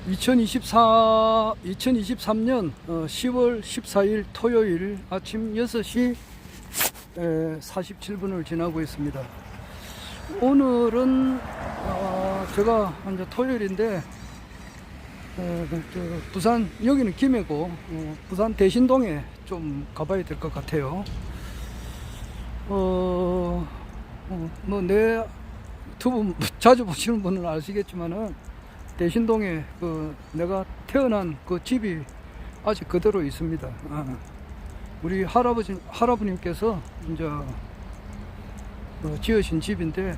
2023년 10월 14일 토요일 아침 6시 47분을 지나고 있습니다. 오늘은 제가 이제 토요일인데 부산, 여기는 김해고 부산 대신동에 좀 가봐야 될 것 같아요. 뭐 내 유튜브 자주 보시는 분은 아시겠지만은 대신동에 내가 태어난 그 집이 아직 그대로 있습니다. 우리 할아버님께서 이제 지으신 집인데,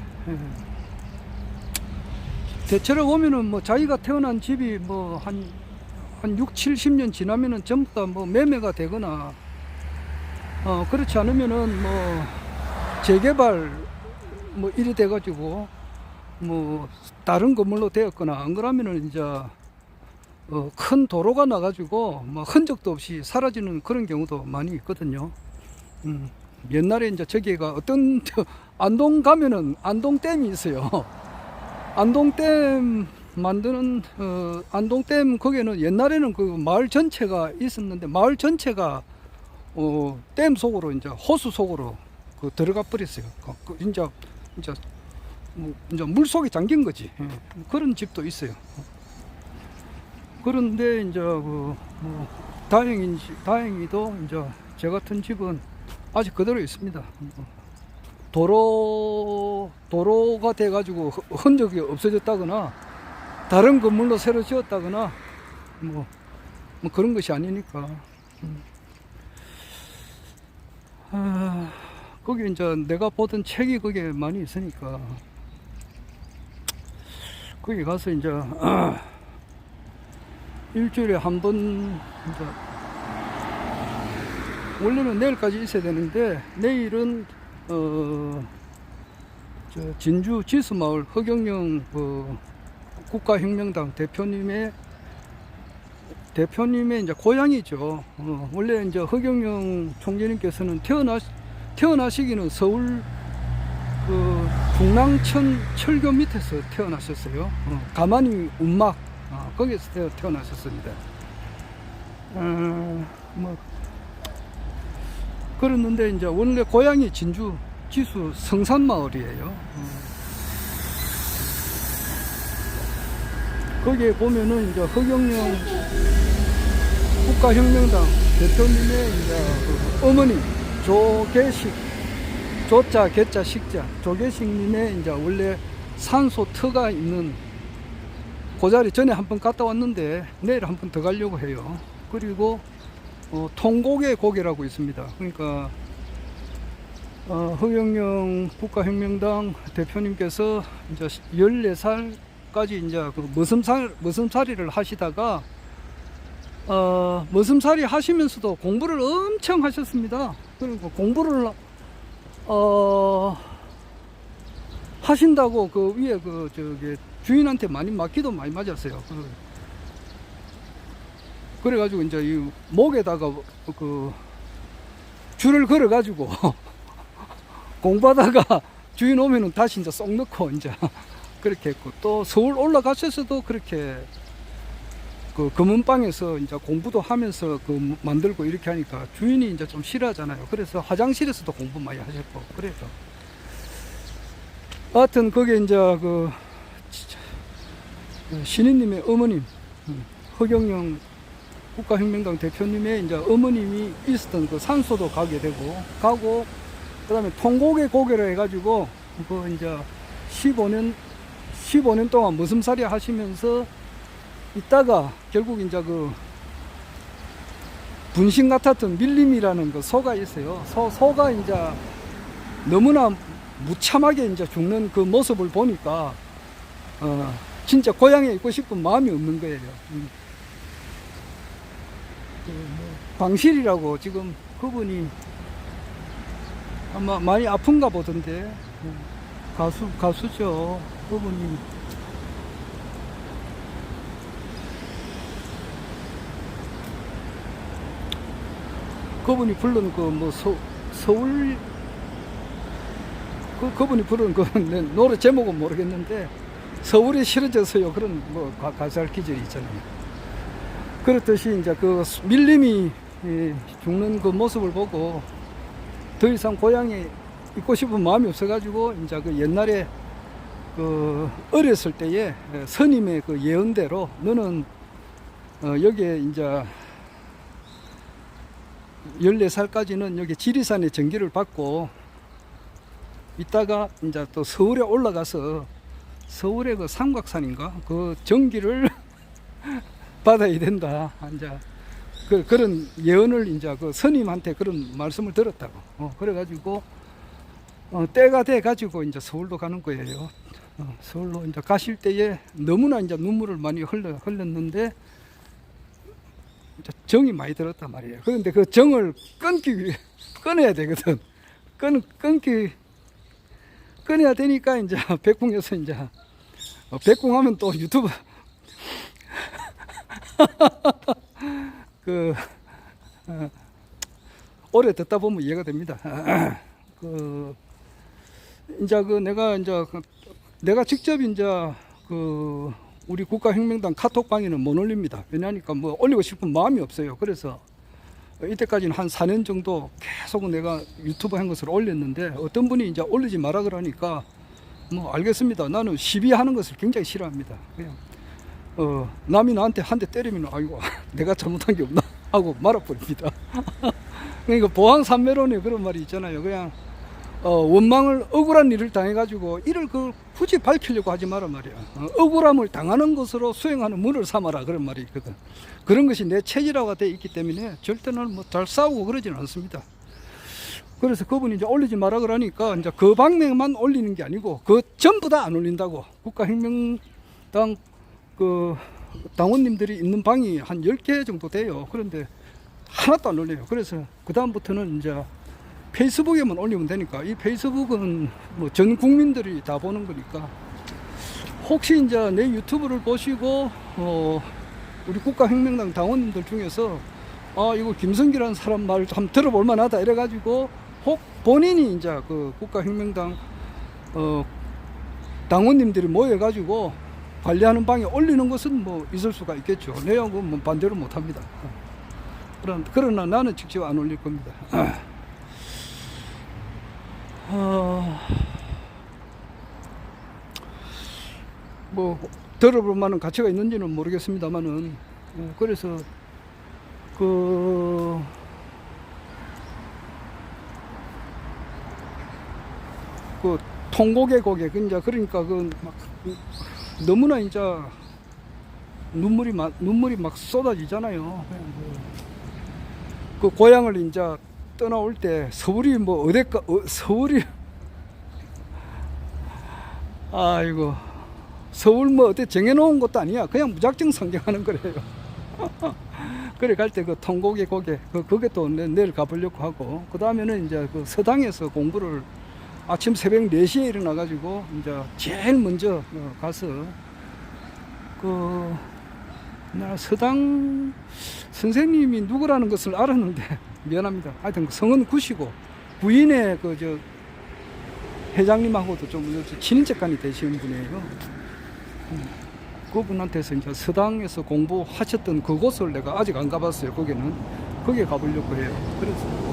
대체로 보면은 뭐 자기가 태어난 집이 뭐 한 6, 70년 지나면은 전부 다 뭐 매매가 되거나, 그렇지 않으면은 뭐 재개발 뭐 일이 돼가지고 뭐 다른 건물로 되었거나, 안 그러면은 이제 큰 도로가 나가지고 뭐 흔적도 없이 사라지는 그런 경우도 많이 있거든요. 옛날에 이제 저기가 어떤 안동 가면은 안동댐이 있어요. 안동댐 만드는 안동댐, 거기는 옛날에는 그 마을 전체가 있었는데, 마을 전체가 댐 속으로 이제 호수 속으로 들어가 버렸어요. 이제 물 속에 잠긴 거지. 그런 집도 있어요. 그런데 이제 다행히도 이제 제 같은 집은 아직 그대로 있습니다. 도로가 돼가지고 흔적이 없어졌다거나 다른 건물로 새로 지었다거나 뭐 그런 것이 아니니까. 거기 이제 내가 보던 책이 거기에 많이 있으니까 거기 가서 이제 일주일에 한 번, 원래는 내일까지 있어야 되는데, 내일은 진주 지수마을 허경영 국가혁명당 대표님의 이제 고향이죠. 원래 이제 허경영 총재님께서는 태어나시기는 서울 중랑천 철교 밑에서 태어나셨어요. 가만히 운막, 거기서 태어나셨습니다. 뭐 그랬는데 이제 원래 고향이 진주 지수 성산마을이에요. 거기에 보면은 이제 허경영 국가혁명당 대표님의 이제 어머니 조계식, 조자 개자 식자 조계식님의 이제 원래 산소 터가 있는 그 자리 전에 한번 갔다 왔는데 내일 한번 더 가려고 해요. 그리고 통곡의 고개라고 있습니다. 그러니까 허경영 국가혁명당 대표님께서 이제 14살까지 이제 머슴살이를 하시다가 머슴살이 하시면서도 공부를 엄청 하셨습니다. 그리고 공부를 하신다고 그 위에 주인한테 많이 맞기도 많이 맞았어요. 그래가지고 이제 이 목에다가 줄을 걸어가지고 공부하다가 주인 오면은 다시 이제 쏙 넣고 이제 그렇게 했고, 또 서울 올라가셔서도 그렇게 검은방에서 이제 공부도 하면서 만들고 이렇게 하니까 주인이 이제 좀 싫어하잖아요. 그래서 화장실에서도 공부 많이 하셨고 그래서. 하여튼 거기에 이제 신인님의 어머님, 허경영 국가혁명당 대표님의 이제 어머님이 있었던 그 산소도 가고, 그 다음에 통곡의 고개로 해가지고 이제 15년 동안 머슴살이 하시면서 있다가 결국 이제 분신 같았던 밀림이라는 그 소가 있어요. 소가 이제 너무나 무참하게 이제 죽는 그 모습을 보니까 진짜 고향에 있고 싶은 마음이 없는 거예요. 방실이라고 지금 그분이 아마 많이 아픈가 보던데, 가수죠. 그분이 부른 서울 그분이 부른 그 노래 제목은 모르겠는데 서울에 실어져서요. 그런 뭐 가설 기질이 있잖아요. 그렇듯이 이제 그 밀림이 죽는 그 모습을 보고 더 이상 고향에 있고 싶은 마음이 없어가지고 이제 그 옛날에 그 어렸을 때에 스님의 그 예언대로 너는 여기에 이제 14살까지는 여기 지리산의 전기를 받고 이따가 이제 또 서울에 올라가서 서울의 그 삼각산인가 그 전기를 받아야 된다. 이제 그런 예언을 이제 그 스님한테 그런 말씀을 들었다고. 그래가지고 때가 돼 가지고 이제 서울로 가는 거예요. 서울로 이제 가실 때에 너무나 이제 눈물을 많이 흘렸는데 이제 정이 많이 들었단 말이에요. 그런데 그 정을 끊어야 되거든. 끊어야 되니까 이제 백궁에서 이제 백궁하면 또 유튜브 오래 듣다 보면 이해가 됩니다. 내가 직접 이제 우리 국가혁명당 카톡방에는 못 올립니다. 왜냐하니까 뭐 올리고 싶은 마음이 없어요. 그래서 이때까지는 한 4년 정도 계속 내가 유튜브 한 것을 올렸는데 어떤 분이 이제 올리지 마라 그러니까 뭐 알겠습니다. 나는 시비하는 것을 굉장히 싫어합니다. 그냥 남이 나한테 한 대 때리면 아이고 내가 잘못한 게 없나 하고 말아버립니다. 그러니까 보항산매론에 그런 말이 있잖아요. 그냥 원망을 억울한 일을 당해가지고 이를 굳이 밝히려고 하지 마라 말이야. 억울함을 당하는 것으로 수행하는 문을 삼아라 그런 말이 있거든. 그런 것이 내 체질화가 되어 있기 때문에 절대 나는 뭐 잘 싸우고 그러지는 않습니다. 그래서 그분이 이제 올리지 마라 그러니까 이제 그 방면만 올리는 게 아니고 그 전부 다 안 올린다고. 국가혁명당 그 당원님들이 있는 방이 한 10개 정도 돼요. 그런데 하나도 안 올려요. 그래서 그 다음부터는 이제 페이스북에만 올리면 되니까 이 페이스북은 뭐 전 국민들이 다 보는 거니까 혹시 이제 내 유튜브를 보시고 우리 국가혁명당 당원님들 중에서 이거 김성기라는 사람 말 한번 들어볼 만하다 이래가지고 혹 본인이 이제 그 국가혁명당 당원님들이 모여가지고 관리하는 방에 올리는 것은 뭐 있을 수가 있겠죠. 내하고는 뭐 반대로 못합니다. 그러나 나는 직접 안 올릴 겁니다. 뭐 들어볼 만한 가치가 있는지는 모르겠습니다만은 그래서 그 통곡의 고개 이제 그러니까 막 너무나 이제 눈물이 막 쏟아지잖아요. 그 고향을 이제 떠나올 때 서울이 뭐 어딜까 서울이 아이고 서울 뭐 어때 정해놓은 것도 아니야. 그냥 무작정 상경하는 거래요. 그래 갈 때 그 통곡의 고개 그게 또 내일 가보려고 하고 그 다음에는 이제 그 서당에서 공부를 아침 새벽 4시에 일어나 가지고 이제 제일 먼저 가서 나 서당 선생님이 누구라는 것을 알았는데 미안합니다. 하여튼 성은 구시고 부인의 회장님하고도 좀 친인척간이 되시는 분이에요. 그분한테서 이제 서당에서 공부하셨던 그곳을 내가 아직 안 가봤어요. 거기에 가보려고 해요. 그래서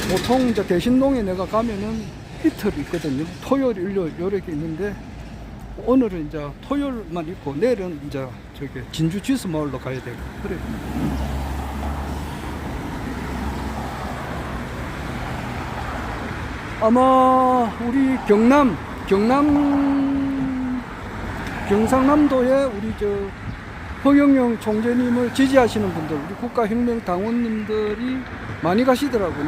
보통 이제 대신동에 내가 가면은 이틀 있거든요. 토요일, 일요일 이렇게 있는데 오늘은 이제 토요일만 있고 내일은 이제 진주 지수 마을로 가야 되고 그래. 아마 우리 경상남도에 우리 허경영 총재님을 지지하시는 분들, 우리 국가혁명 당원님들이 많이 가시더라고요.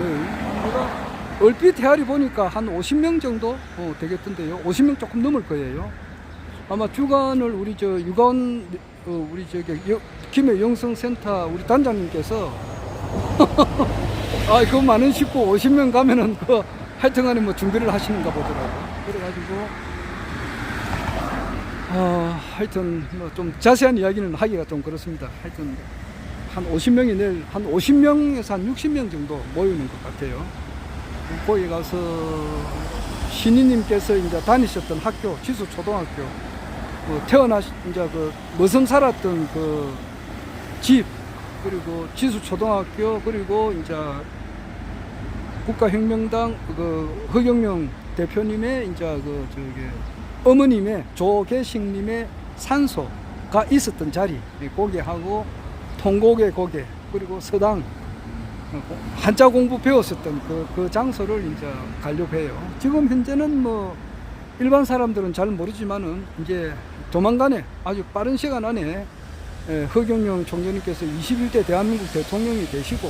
내가 얼핏 헤아리 보니까 한 50명 정도 되겠던데요. 50명 조금 넘을 거예요. 아마 주간을 우리 유가원 우리 김해 영성센터 우리 단장님께서 그 많은 식구 50명 가면은 하여튼간에 뭐 준비를 하시는가 보더라고요. 그래가지고 하여튼 뭐 좀 자세한 이야기는 하기가 좀 그렇습니다. 하여튼 한 50명이 내일 한 50명에서 한 60명 정도 모이는 것 같아요. 거기 가서 신인님께서 이제 다니셨던 학교, 지수초등학교, 이제 그 머슴 살았던 그 집, 그리고 지수초등학교, 그리고 이제 국가혁명당 그 허경영 대표님의 이제 그 저기 어머님의 조계식님의 산소가 있었던 자리, 고개하고 통고개 고개, 그리고 서당, 한자 공부 배웠었던 그 장소를 이제 가려고 해요. 지금 현재는 뭐 일반 사람들은 잘 모르지만은 이제 조만간에 아주 빠른 시간 안에 허경영 총재님께서 21대 대한민국 대통령이 되시고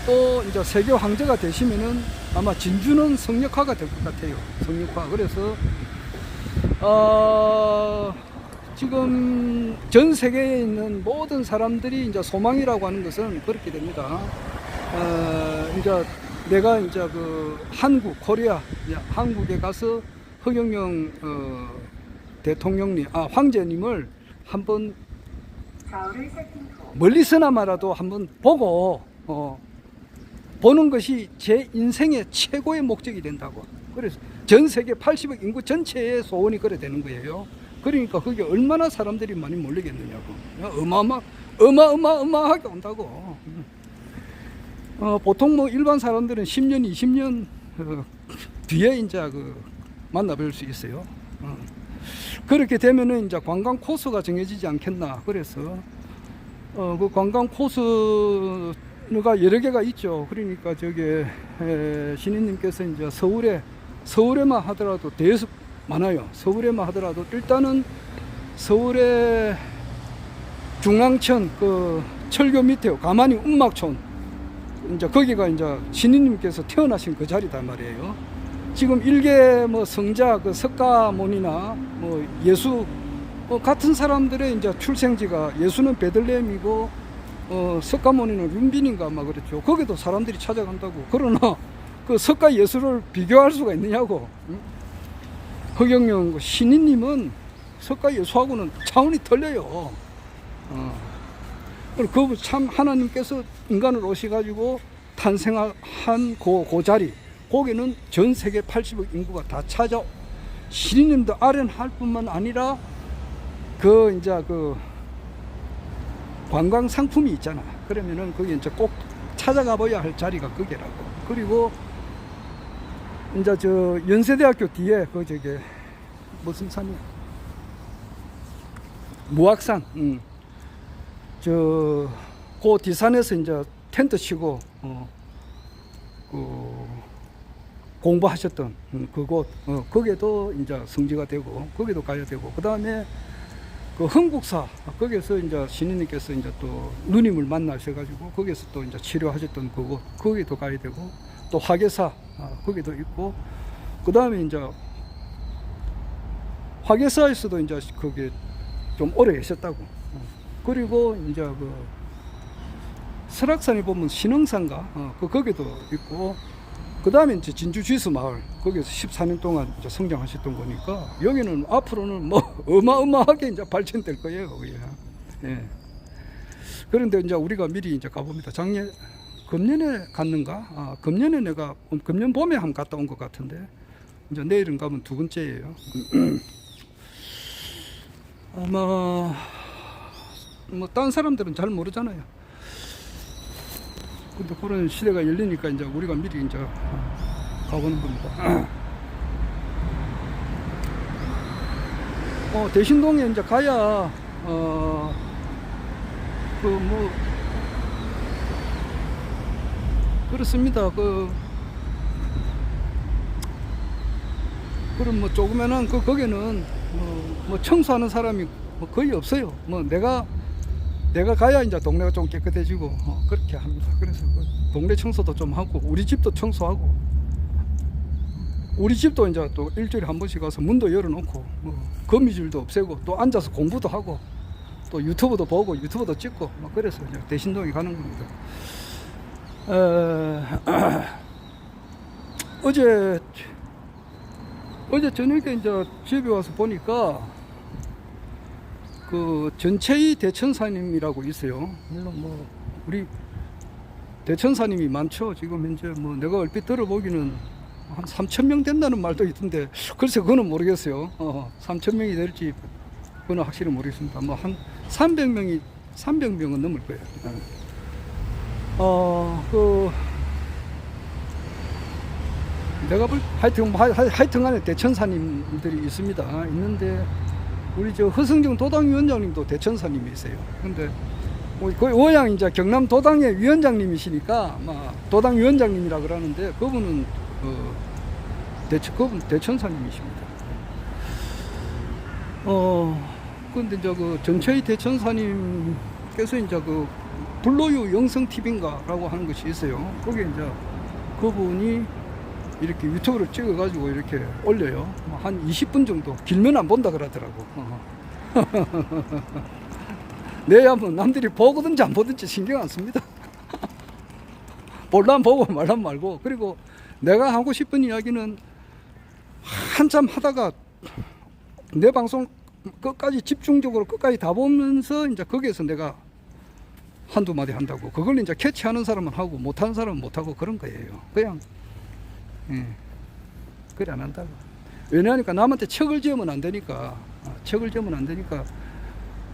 또 이제 세계 황제가 되시면은 아마 진주는 성역화가 될 것 같아요. 성역화. 그래서 지금 전 세계에 있는 모든 사람들이 이제 소망이라고 하는 것은 그렇게 됩니다. 이제 내가 이제 그 한국, 코리아, 한국에 가서 허경영 대통령님, 황제님을 한번 멀리서나마라도 한번 보고 보는 것이 제 인생의 최고의 목적이 된다고. 그래서 전 세계 80억 인구 전체의 소원이 그래 되는 거예요. 그러니까 거기 얼마나 사람들이 많이 몰리겠느냐고. 어마어마하게 온다고. 보통 뭐 일반 사람들은 10년, 20년 뒤에 이제 그 만나뵐 수 있어요. 그렇게 되면은 이제 관광 코스가 정해지지 않겠나. 그래서 그 관광 코스가 여러 개가 있죠. 그러니까 저기 신인님께서 이제 서울에만 하더라도 대여섯 많아요. 서울에만 하더라도 일단은 서울의 중랑천 그 철교 밑에 가만히 운막촌, 이제 거기가 이제 신인님께서 태어나신 그 자리단 말이에요. 지금 일개 뭐 성자 그 석가모니나 뭐 예수 같은 사람들의 이제 출생지가, 예수는 베들레헴이고 석가모니는 륜빈인가 아마 그렇죠. 거기도 사람들이 찾아간다고. 그러나 그 석가 예수를 비교할 수가 있느냐고. 허경영 신인님은 석가 예수하고는 차원이 틀려요. 그 참 하나님께서 인간을 오셔가지고 탄생한 그 자리, 거기는 전 세계 80억 인구가 다 찾아, 신인님도 아련할 뿐만 아니라 그 이제 그 관광 상품이 있잖아. 그러면은 거기 이제 꼭 찾아가 봐야 할 자리가 거기라고. 그리고 이제 저 연세대학교 뒤에 그 저기 무슨 산이야? 무악산. 그 뒷산에서 이제 텐트 치고 그 공부하셨던 그곳, 거기에도 이제 성지가 되고 거기도 가야 되고, 그 다음에 그 흥국사, 거기에서 이제 신인님께서 이제 또 누님을 만나셔가지고 거기에서 또 이제 치료하셨던 그곳, 거기도 가야 되고, 또 화계사, 거기도 있고, 그 다음에 이제 화계사에서도 이제 거기 좀 오래 계셨다고. 그리고 이제 그 설악산에 보면 신흥산가, 거기도 있고, 그 다음에 이제 진주 쥐수 마을, 거기서 14년 동안 이제 성장하셨던 거니까 여기는 앞으로는 뭐 어마어마하게 이제 발전될 거예요. 예. 그런데 이제 우리가 미리 이제 가봅니다. 금년에 갔는가? 금년에 내가 금년 봄에 한번 갔다 온 것 같은데, 이제 내일은 가면 두 번째예요. 아마 뭐 다른 사람들은 잘 모르잖아요. 근데 그런 시대가 열리니까 이제 우리가 미리 이제 가보는 겁니다. 대신동에 이제 가야 그 뭐 그렇습니다. 그럼 뭐 조그만한 거기는 뭐 청소하는 사람이 뭐 거의 없어요. 뭐 내가 가야 이제 동네가 좀 깨끗해지고 그렇게 합니다. 그래서 동네 청소도 좀 하고, 우리 집도 청소하고, 우리 집도 이제 또 일주일에 한 번씩 가서 문도 열어놓고 거미줄도 없애고, 또 앉아서 공부도 하고, 또 유튜브도 보고 유튜브도 찍고, 그래서 이제 대신동에 가는 겁니다. 어제 저녁에 이제 집에 와서 보니까 그 전체희 대천사님이라고 있어요. 물론 뭐 우리 대천사님이 많죠. 지금 현재 뭐 내가 얼핏 들어보기는 한 3,000명 된다는 말도 있던데, 글쎄, 그거는 모르겠어요. 3,000명이 될지, 그거는 확실히 모르겠습니다. 뭐, 한 300명은 넘을 거예요. 내가 하여튼 간에 대천사님들이 있습니다. 있는데, 우리 허승정 도당위원장님도 대천사님이세요. 근데, 거의 워양 이제 경남 도당의 위원장님이시니까, 도당위원장님이라 그러는데, 그분은, 그분 대천사님이십니다. 근데 이제 전체의 대천사님께서 이제 불로유 영성TV인가라고 하는 것이 있어요. 거기에 이제 그분이 이렇게 유튜브를 찍어가지고 이렇게 올려요. 한 20분 정도. 길면 안 본다 그러더라고. 내야 뭐 남들이 보거든지 안 보든지 신경 안 씁니다. 볼란 보고 말란 말고. 그리고 내가 하고 싶은 이야기는 한참 하다가 내 방송 끝까지 집중적으로 끝까지 다 보면서 이제 거기에서 내가 한두 마디 한다고. 그걸 이제 캐치하는 사람은 하고 못하는 사람은 못하고 그런 거예요. 그냥 그래 안 한다고. 왜냐하니까 남한테 척을 지으면 안 되니까.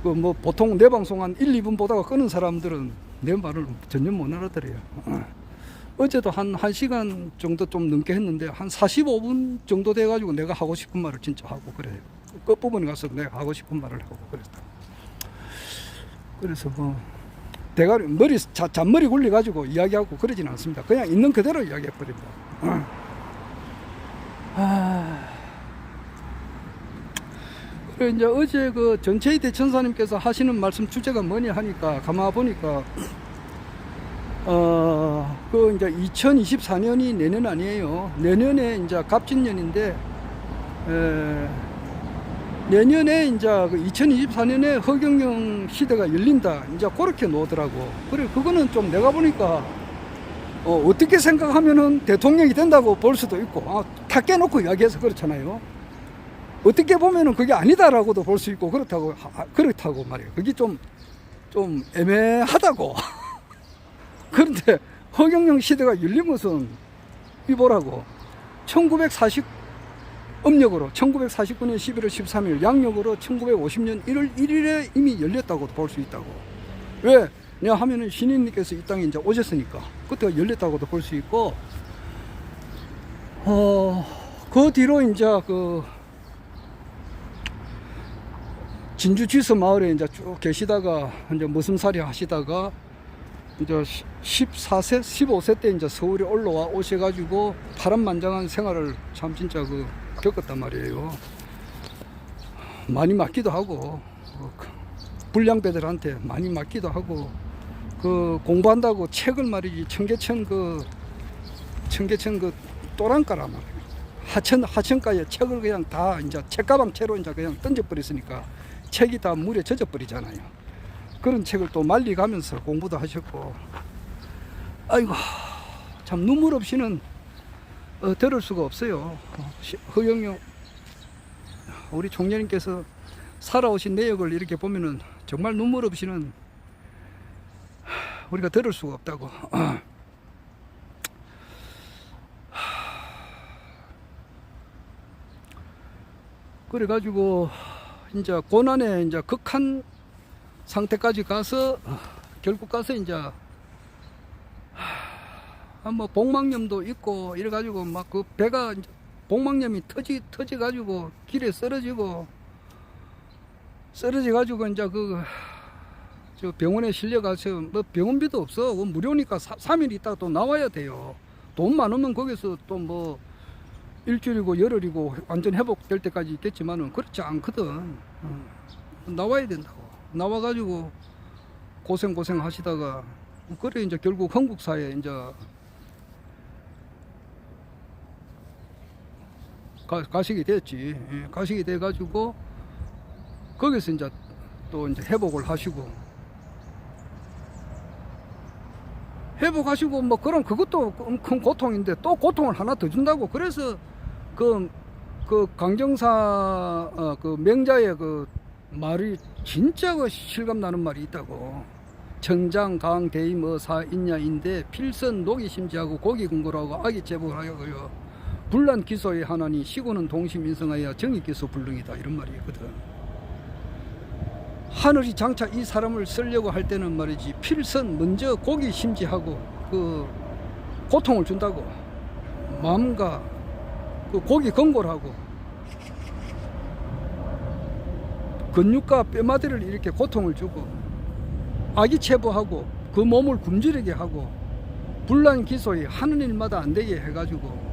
그 뭐 보통 내 방송 한 1, 2분 보다가 끄는 사람들은 내 말을 전혀 못 알아들어요. 어제도 한 1시간 정도 좀 넘게 했는데 한 45분 정도 돼가지고 내가 하고 싶은 말을 진짜 하고 그래요. 끝부분에 가서 내가 하고 싶은 말을 하고 그랬다. 그래서 뭐 대가리 잔머리 굴려가지고 이야기하고 그러지는 않습니다. 그냥 있는 그대로 이야기해버립니다. 그리고 이제 어제 전체의 대천사님께서 하시는 말씀 주제가 뭐냐 하니까 가만 보니까 이제 2024년이 내년 아니에요. 내년에 이제 갑진년인데, 내년에 이제 2024년에 허경영 시대가 열린다. 이제 그렇게 놓더라고. 그래, 그거는 좀 내가 보니까, 어떻게 생각하면은 대통령이 된다고 볼 수도 있고, 다 깨놓고 이야기해서 그렇잖아요. 어떻게 보면은 그게 아니다라고도 볼 수 있고, 그렇다고 말이에요. 그게 좀 애매하다고. 그런데 허경영 시대가 열린 것은 이보라고. 음력으로 1949년 11월 13일, 양력으로 1950년 1월 1일에 이미 열렸다고 볼 수 있다고. 왜? 냐 하면은 신인님께서 이 땅에 이제 오셨으니까 그때가 열렸다고도 볼 수 있고, 그 뒤로 이제 진주 지서 마을에 이제 쭉 계시다가 이제 머슴살이 하시다가 이제 14세, 15세 때 이제 서울에 올라와 오셔가지고 파란만장한 생활을 참 진짜 겪었단 말이에요. 많이 맞기도 하고, 불량배들한테 많이 맞기도 하고, 공부한다고 책을 말이지, 청계천 또랑가라 말이에요. 하천가에 책을 그냥 다 이제 책가방 채로 이제 그냥 던져버렸으니까 책이 다 물에 젖어버리잖아요. 그런 책을 또 말리가면서 공부도 하셨고, 아이고, 참 눈물 없이는 들을 수가 없어요. 허경영 우리 총장님께서 살아오신 내역을 이렇게 보면은 정말 눈물 없이는 우리가 들을 수가 없다고. 그래가지고 이제 고난의 이제 극한 상태까지 가서 결국 가서 이제 뭐 복막염도 있고 이래가지고 막 배가 복막염이 터져가지고 길에 쓰러져가지고 이제 저 병원에 실려가서 뭐 병원비도 없어. 무료니까 3일 있다가 또 나와야 돼요. 돈 많으면 거기서 또 뭐 일주일이고 열흘이고 완전 회복될 때까지 있겠지만은 그렇지 않거든. 나와야 된다고. 나와가지고 고생 하시다가 그래 이제 결국 한국사에 이제 가시게 됐지. 가시게 돼가지고 거기서 이제 또 이제 회복을 하시고 뭐 그럼 그것도 큰 고통인데 또 고통을 하나 더 준다고. 그래서 그 강정사 맹자의 말이 진짜 실감 나는 말이 있다고. 정장 강 대임 어사 있냐인데 필선 녹이 심지하고 고기 근거라고 아기 제복을 하고요. 불난 기소에 하나니 시고는 동심인성하여 정의기소 불능이다 이런 말이 있거든. 하늘이 장차 이 사람을 쓰려고 할 때는 말이지 필선 먼저 고기 심지하고 그 고통을 준다고 마음과 그 고기 건골하고 근육과 뼈마디를 이렇게 고통을 주고 아기 체부하고 그 몸을 굶주리게 하고 불난 기소에 하는 일마다 안 되게 해가지고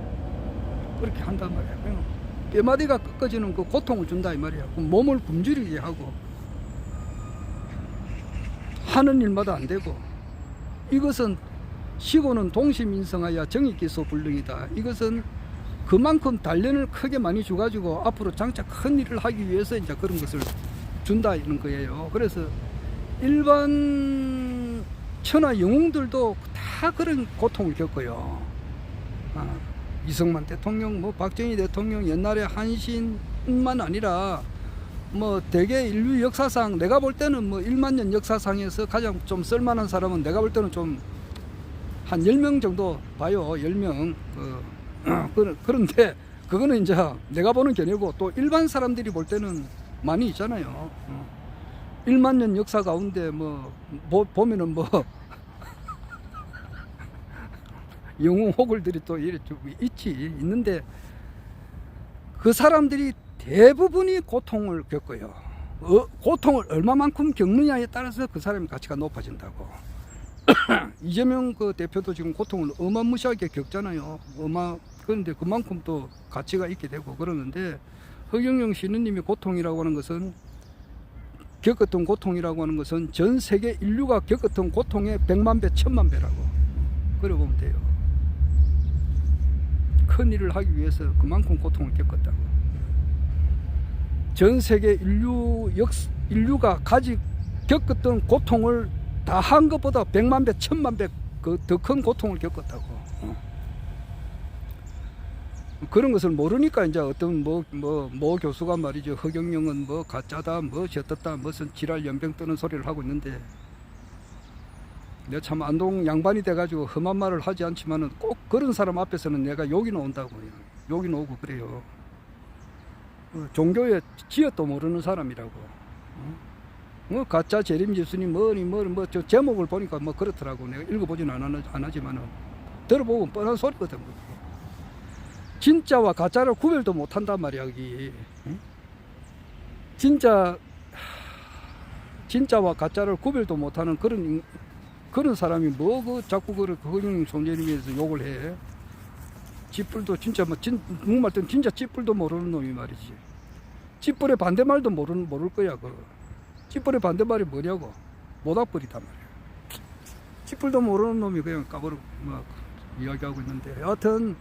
그렇게 한단 말이야. 뼈마디가 꺾어지는 그 고통을 준다 이 말이야. 그 몸을 굶주리게 하고 하는 일마다 안 되고 이것은 시고는 동심인성하여 정의기소 불능이다. 이것은 그만큼 단련을 크게 많이 줘가지고 앞으로 장차 큰 일을 하기 위해서 이제 그런 것을 준다 이런 거예요. 그래서 일반 천하 영웅들도 다 그런 고통을 겪어요. 이승만 대통령, 뭐 박정희 대통령, 옛날에 한신만 아니라 뭐 대개 인류 역사상 내가 볼 때는 뭐 1만 년 역사상에서 가장 좀 쓸만한 사람은 내가 볼 때는 좀 한 10명 정도 봐요. 10명. 그런데 그거는 이제 내가 보는 견해고 또 일반 사람들이 볼 때는 많이 있잖아요. 1만 년 역사 가운데 뭐 보면은 뭐 영웅 호글들이 또 이래 좀 있는데 그 사람들이 대부분이 고통을 겪어요. 고통을 얼마만큼 겪느냐에 따라서 그 사람의 가치가 높아진다고. 이재명 그 대표도 지금 고통을 어마무시하게 겪잖아요. 그런데 그만큼 또 가치가 있게 되고 그러는데 허경영 신우님의 고통이라고 하는 것은 겪었던 고통이라고 하는 것은 전 세계 인류가 겪었던 고통의 100만 배, 1000만 배라고 그래 보면 돼요. 큰 일을 하기 위해서 그만큼 고통을 겪었다고. 전 세계 인류가 겪었던 고통을 다 한 것보다 100만 배, 1000만 배 더 큰 고통을 겪었다고. 그런 것을 모르니까 이제 어떤 모 교수가 말이죠. 허경영은 뭐 가짜다, 뭐 젖었다, 무슨 지랄 연병 뜨는 소리를 하고 있는데 내가 참 안동 양반이 돼가지고 험한 말을 하지 않지만은 꼭 그런 사람 앞에서는 내가 욕이 나온다고요. 욕이 나오고 그래요. 종교의 지엇도 모르는 사람이라고. 뭐 가짜 재림 예수님 저 제목을 보니까 뭐 그렇더라고. 내가 읽어보지는 안 하지만은 들어보면 뻔한 소리거든. 진짜와 가짜를 구별도 못한단 말이야 여기. 진짜와 가짜를 구별도 못하는 그런 사람이 뭐 그 자꾸 그 허경영 총재님에서 욕을 해. 찌뿔도 진짜 뭐 정말 진짜 찌뿔도 모르는 놈이 말이지. 찌뿔의 반대말도 모를 거야. 찌뿔의 반대말이 뭐냐고. 모닥불이단 말이야. 찌뿔도 모르는 놈이 그냥 까버리고 막 이야기하고 있는데 여하튼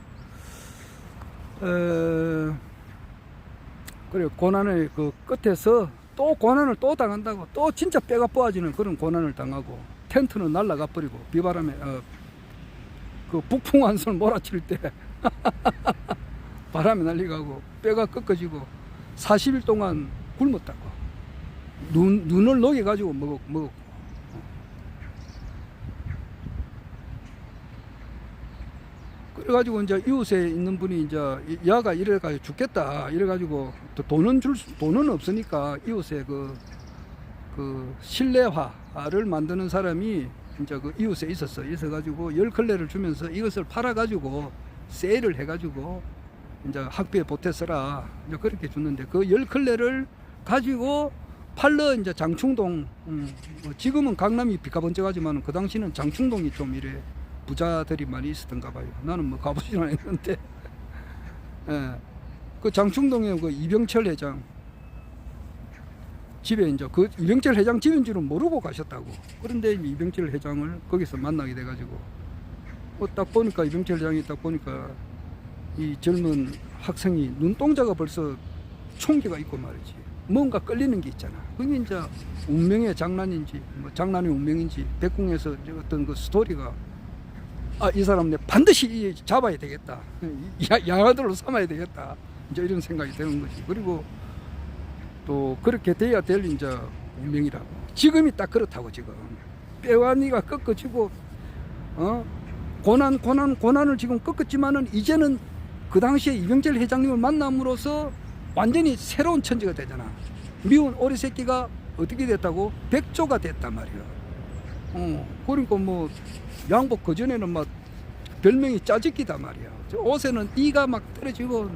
그래 고난의 그 끝에서 또 고난을 또 당한다고. 또 진짜 뼈가 뽑아지는 그런 고난을 당하고 텐트는 날아가 버리고 비바람에 그 북풍 한솔 몰아칠 때 바람에 날리가고 뼈가 꺾어지고 40일 동안 굶었다고. 눈을 녹여가지고 먹었고. 그래가지고 이제 이웃에 있는 분이 이제 야가 이래가지고 죽겠다 이래가지고 돈은 없으니까 이웃에 그 실내화를 만드는 사람이 이제 그 이웃에 있어가지고 10컬레를 주면서 이것을 팔아가지고 세일을 해가지고 이제 학비에 보태 써라 이제 그렇게 줬는데 그 10컬레를 가지고 팔러 이제 장충동 지금은 강남이 비가번쩍하지만 그 당시는 장충동이 좀 이래 부자들이 많이 있었던가 봐요. 나는 뭐 가보지는 않았는데 예. 그 장충동에 그 이병철 회장 집에 이제 그 이병철 회장 집인 줄은 모르고 가셨다고. 그런데 이병철 회장을 거기서 만나게 돼가지고 딱 보니까 이병철 회장이 딱 보니까 이 젊은 학생이 눈동자가 벌써 총기가 있고 말이지. 뭔가 끌리는 게 있잖아. 그게 이제 운명의 장난인지 뭐 장난의 운명인지 백궁에서 어떤 그 스토리가 이 사람 내 반드시 잡아야 되겠다. 양아들로 삼아야 되겠다. 이제 이런 생각이 드는 거지. 그리고 또 그렇게 돼야 될 이제 운명이라고. 지금이 딱 그렇다고 지금. 뼈아니가 꺾어지고 고난을 지금 꺾었지만은 이제는 그 당시에 이병철 회장님을 만남으로써 완전히 새로운 천지가 되잖아. 미운 오리 새끼가 어떻게 됐다고? 백조가 됐단 말이야. 그러니까 뭐 양복 그전에는 막 별명이 짜집기다 말이야. 옷에는 이가 막 떨어지고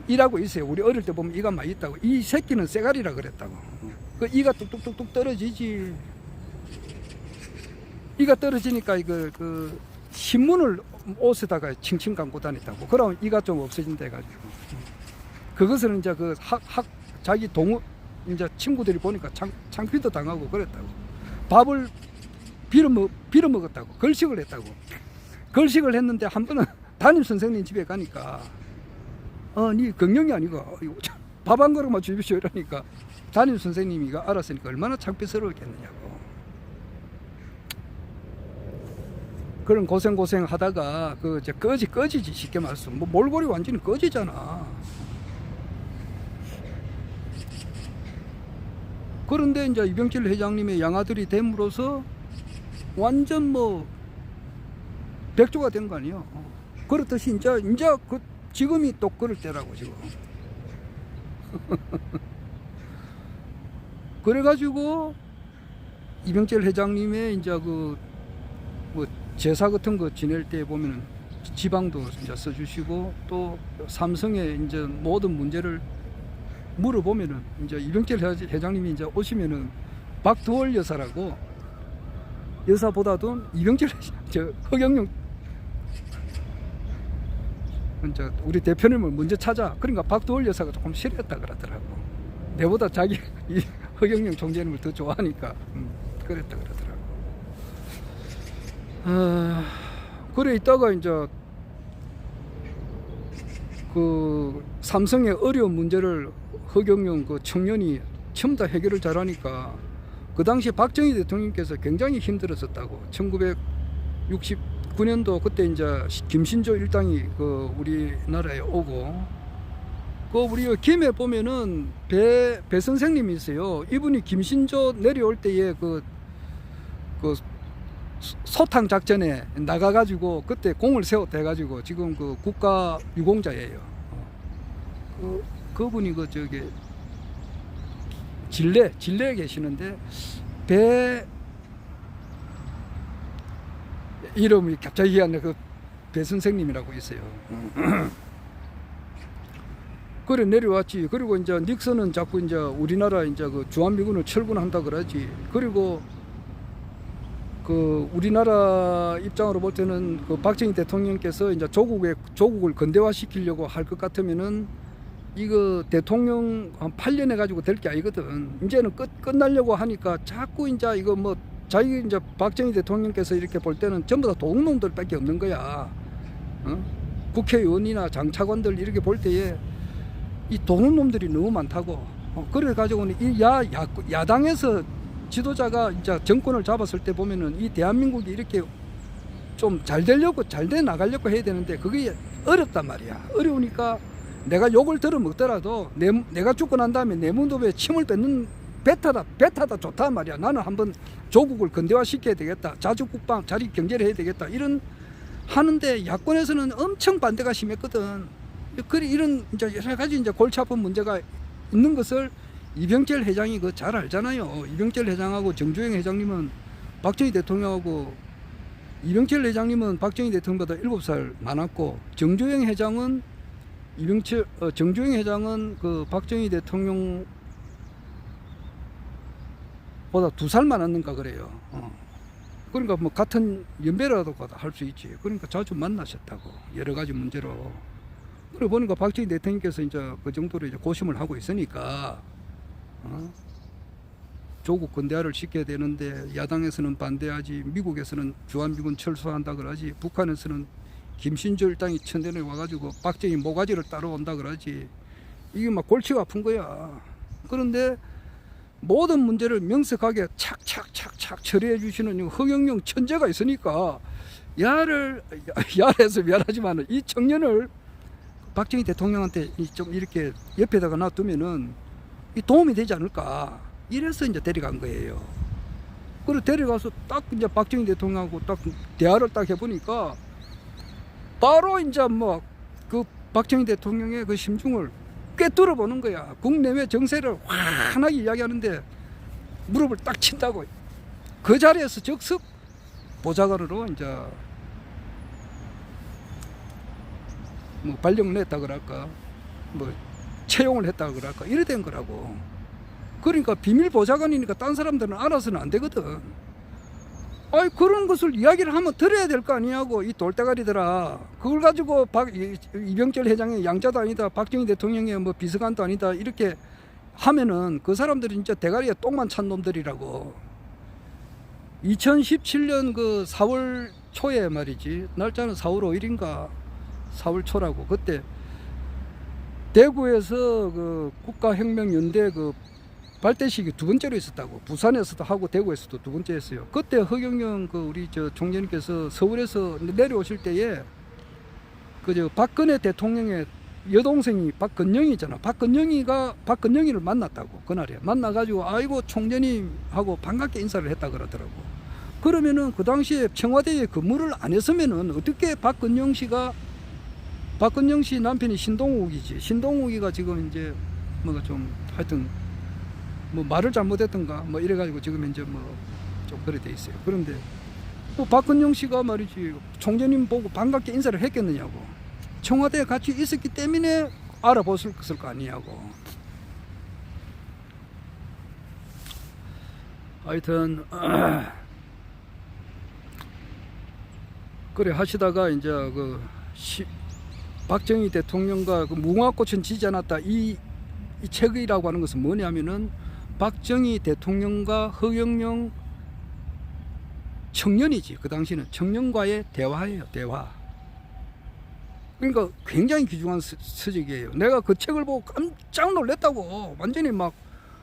이라고 있어요. 우리 어릴 때 보면 이가 많이 있다고. 이 새끼는 쇠가리라 그랬다고. 그 이가 뚝뚝뚝뚝 떨어지지. 이가 떨어지니까 그 신문을 옷에다가 칭칭 감고 다녔다고. 그러면 이가 좀 없어진다 해가지고. 그것을 이제 그 자기 이제 친구들이 보니까 창피도 당하고 그랬다고. 밥을 빌어 먹었다고. 걸식을 했다고. 걸식을 했는데 한 번은 담임 선생님 집에 가니까 니 경영이 아니고 밥 한 그릇만 주십시오 이러니까 담임 선생님이가 알았으니까 얼마나 창피스러웠겠느냐고. 그런 고생 하다가 그 이제 꺼지지 쉽게 말해서 뭐 몰골이 완전히 꺼지잖아. 그런데 이제 이병철 회장님의 양아들이 됨으로써 완전 뭐 백조가 된 거 아니에요. 그렇듯이 이제 그 지금이 또 그럴 때라고 지금. 그래가지고 이병철 회장님의 이제 그 뭐 제사 같은 거 지낼 때 보면은 지방도 이제 써주시고 또 삼성의 이제 모든 문제를 물어보면은 이제 이병철 회장님이 이제 오시면은 박두월 여사라고 여사보다도 이병철 허경영 이제 우리 대표님을 먼저 찾아. 그러니까 박두월 여사가 조금 싫었다 그러더라고. 내보다 자기 이 허경영 총재님을 더 좋아하니까 그랬다 그러더라고. 그래 있다가 이제 그 삼성의 어려운 문제를 허경영 그 청년이 전부 다 해결을 잘하니까 그 당시 박정희 대통령께서 굉장히 힘들었었다고. 1969년도 그때 이제 김신조 일당이 그 우리나라에 오고 그 우리 김해 보면은 배 선생님이 있어요. 이분이 김신조 내려올 때에 그 소탕 작전에 나가가지고 그때 공을 세웠대가지고 지금 그 국가 유공자예요. 그분이 그 저기 진례에 계시는데 배 이름이 갑자기 기억나. 그 배 선생님이라고 있어요. 그래 내려왔지. 그리고 이제 닉슨은 자꾸 이제 우리나라 이제 그 주한미군을 철군한다 그러지. 그리고 그 우리나라 입장으로 볼 때는 그 박정희 대통령께서 이제 조국을 근대화시키려고 할 것 같으면은 이거 대통령 한 8년 해가지고 될 게 아니거든. 이제는 끝나려고 하니까 자꾸 이제 이거 뭐 자기 이제 박정희 대통령께서 이렇게 볼 때는 전부 다 도둑놈들밖에 없는 거야. 국회의원이나 장차관들 이렇게 볼 때에 이 도둑놈들이 너무 많다고. 그래 가지고는 이 야당에서 지도자가 이제 정권을 잡았을 때 보면은 이 대한민국이 이렇게 좀 잘 되려고 잘 돼 나가려고 해야 되는데 그게 어렵단 말이야. 어려우니까 내가 욕을 들어 먹더라도 내가 죽고 난 다음에 내 문도에 침을 뱉는 배타다 좋단 말이야. 나는 한번 조국을 근대화시켜야 되겠다. 자주국방, 자립 경제를 해야 되겠다. 이런 하는데 야권에서는 엄청 반대가 심했거든. 그래 이런 이제 여러 가지 이제 골치 아픈 문제가 있는 것을 이병철 회장이 그 잘 알잖아요. 이병철 회장하고 정주행 회장님은 박정희 대통령하고 이병철 회장님은 박정희 대통령보다 7살 많았고 정주행 회장은 정주행 회장은 그 박정희 대통령보다 2살 많았는가 그래요. 그러니까 뭐 같은 연배라도 할 수 있지. 그러니까 자주 만나셨다고 여러 가지 문제로. 그래 보니까 박정희 대통령께서 이제 그 정도로 이제 고심을 하고 있으니까 조국 근대화를 시켜야 되는데 야당에서는 반대하지. 미국에서는 주한미군 철수한다 그러지. 북한에서는 김신조 일당이 천대에 와가지고 박정희 모가지를 따라온다 그러지. 이게 막 골치가 아픈 거야. 그런데 모든 문제를 명석하게 착착착착 처리해 주시는 허경영 천재가 있으니까 야래서 미안하지만 이 청년을 박정희 대통령한테 좀 이렇게 옆에다가 놔두면은 이 도움이 되지 않을까. 이래서 이제 데려간 거예요. 그리고 데려가서 딱 이제 박정희 대통령하고 딱 대화를 딱 해보니까 바로 이제 뭐 그 박정희 대통령의 그 심중을 꿰뚫어 보는 거야. 국내외 정세를 환하게 이야기하는데 무릎을 딱 친다고. 그 자리에서 즉석 보좌관으로 이제 뭐 발령을 냈다 그럴까, 뭐 채용을 했다 그럴까, 이래 된 거라고. 그러니까 비밀 보좌관이니까 딴 사람들은 알아서는 안 되거든. 아이, 그런 것을 이야기를 하면 들어야 될 거 아니냐고, 이 돌대가리들아. 그걸 가지고 이병철 회장의 양자도 아니다, 박정희 대통령의 뭐 비서관도 아니다, 이렇게 하면은 그 사람들은 진짜 대가리에 똥만 찬 놈들이라고. 2017년 그 4월 초에 말이지, 날짜는 4월 5일인가 4월 초라고. 그때 대구에서 그 국가혁명연대 그 발대식이 두 번째로 있었다고. 부산에서도 하고 대구에서도 두 번째 했어요. 그때 허경영 그 우리 저 총재님께서 서울에서 내려오실 때에 그 저 박근혜 대통령의 여동생이 박근영이잖아. 박근영이를 만났다고. 그날에 만나가지고 아이고 총재님하고 반갑게 인사를 했다 그러더라고. 그러면은 그 당시에 청와대에 근무를 안 했으면은 어떻게 박근영 씨 남편이 신동욱이지. 신동욱이가 지금 이제 뭐가 좀 하여튼 뭐 말을 잘못했던가 뭐 이래가지고 지금 이제 뭐 좀 그래 돼 있어요. 그런데 뭐 박근영 씨가 말이지 총재님 보고 반갑게 인사를 했겠느냐고. 청와대에 같이 있었기 때문에 알아봤을 거 아니냐고. 하여튼 그래 하시다가 이제 그 박정희 대통령과 그 무궁화꽃은 지지 않았다, 이 책이라고 하는 것은 뭐냐면은 박정희 대통령과 허경영 청년이지, 그 당시는 청년과의 대화예요. 대화. 그러니까 굉장히 귀중한 서적이에요. 내가 그 책을 보고 깜짝 놀랐다고. 완전히 막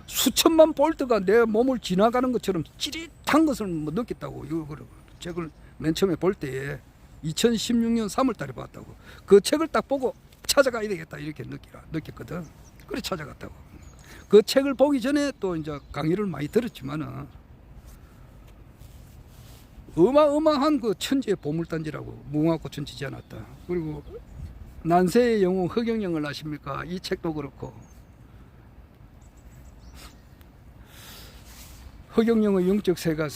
수천만 볼트가 내 몸을 지나가는 것처럼 찌릿한 것을 뭐 느꼈다고. 이거 책을 맨 처음에 볼 때에 2016년 3월 달에 봤다고. 그 책을 딱 보고 찾아가야 되겠다 이렇게 느꼈거든. 그래 찾아갔다고. 그 책을 보기 전에 또 이제 강의를 많이 들었지만은 어마어마한 그 천지의 보물단지라고. 무궁화꽃은 지지 않았다. 그리고 난세의 영웅 허경영을 아십니까? 이 책도 그렇고. 허경영의 영적 세계가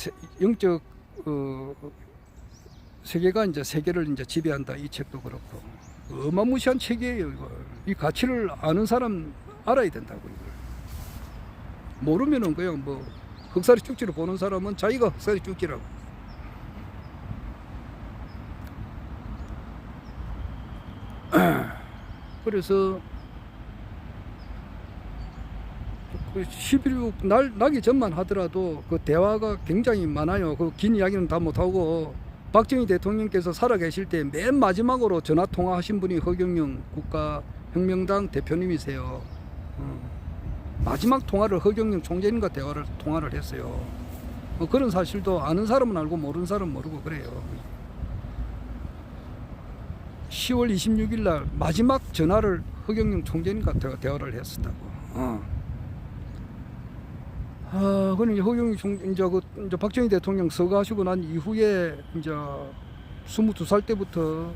이제 세계를 이제 지배한다, 이 책도 그렇고. 어마무시한 책이에요. 이거. 이 가치를 아는 사람 알아야 된다고. 이걸 모르면은 그냥 뭐 흑사리 쭉지를 보는 사람은 자기가 흑사리 쭉지라고. 그래서 11.6 나기 전만 하더라도 그 대화가 굉장히 많아요. 그 긴 이야기는 다 못하고, 박정희 대통령께서 살아계실 때 맨 마지막으로 전화 통화하신 분이 허경영 국가혁명당 대표님이세요. 마지막 통화를 허경영 총재님과 통화를 했어요. 그런 사실도 아는 사람은 알고 모르는 사람은 모르고 그래요. 10월 26일 날 마지막 전화를 허경영 총재님과 대화를 했었다고. 그는 이제 허경영 이제 박정희 대통령 서거하시고 난 이후에 이제 22살 때부터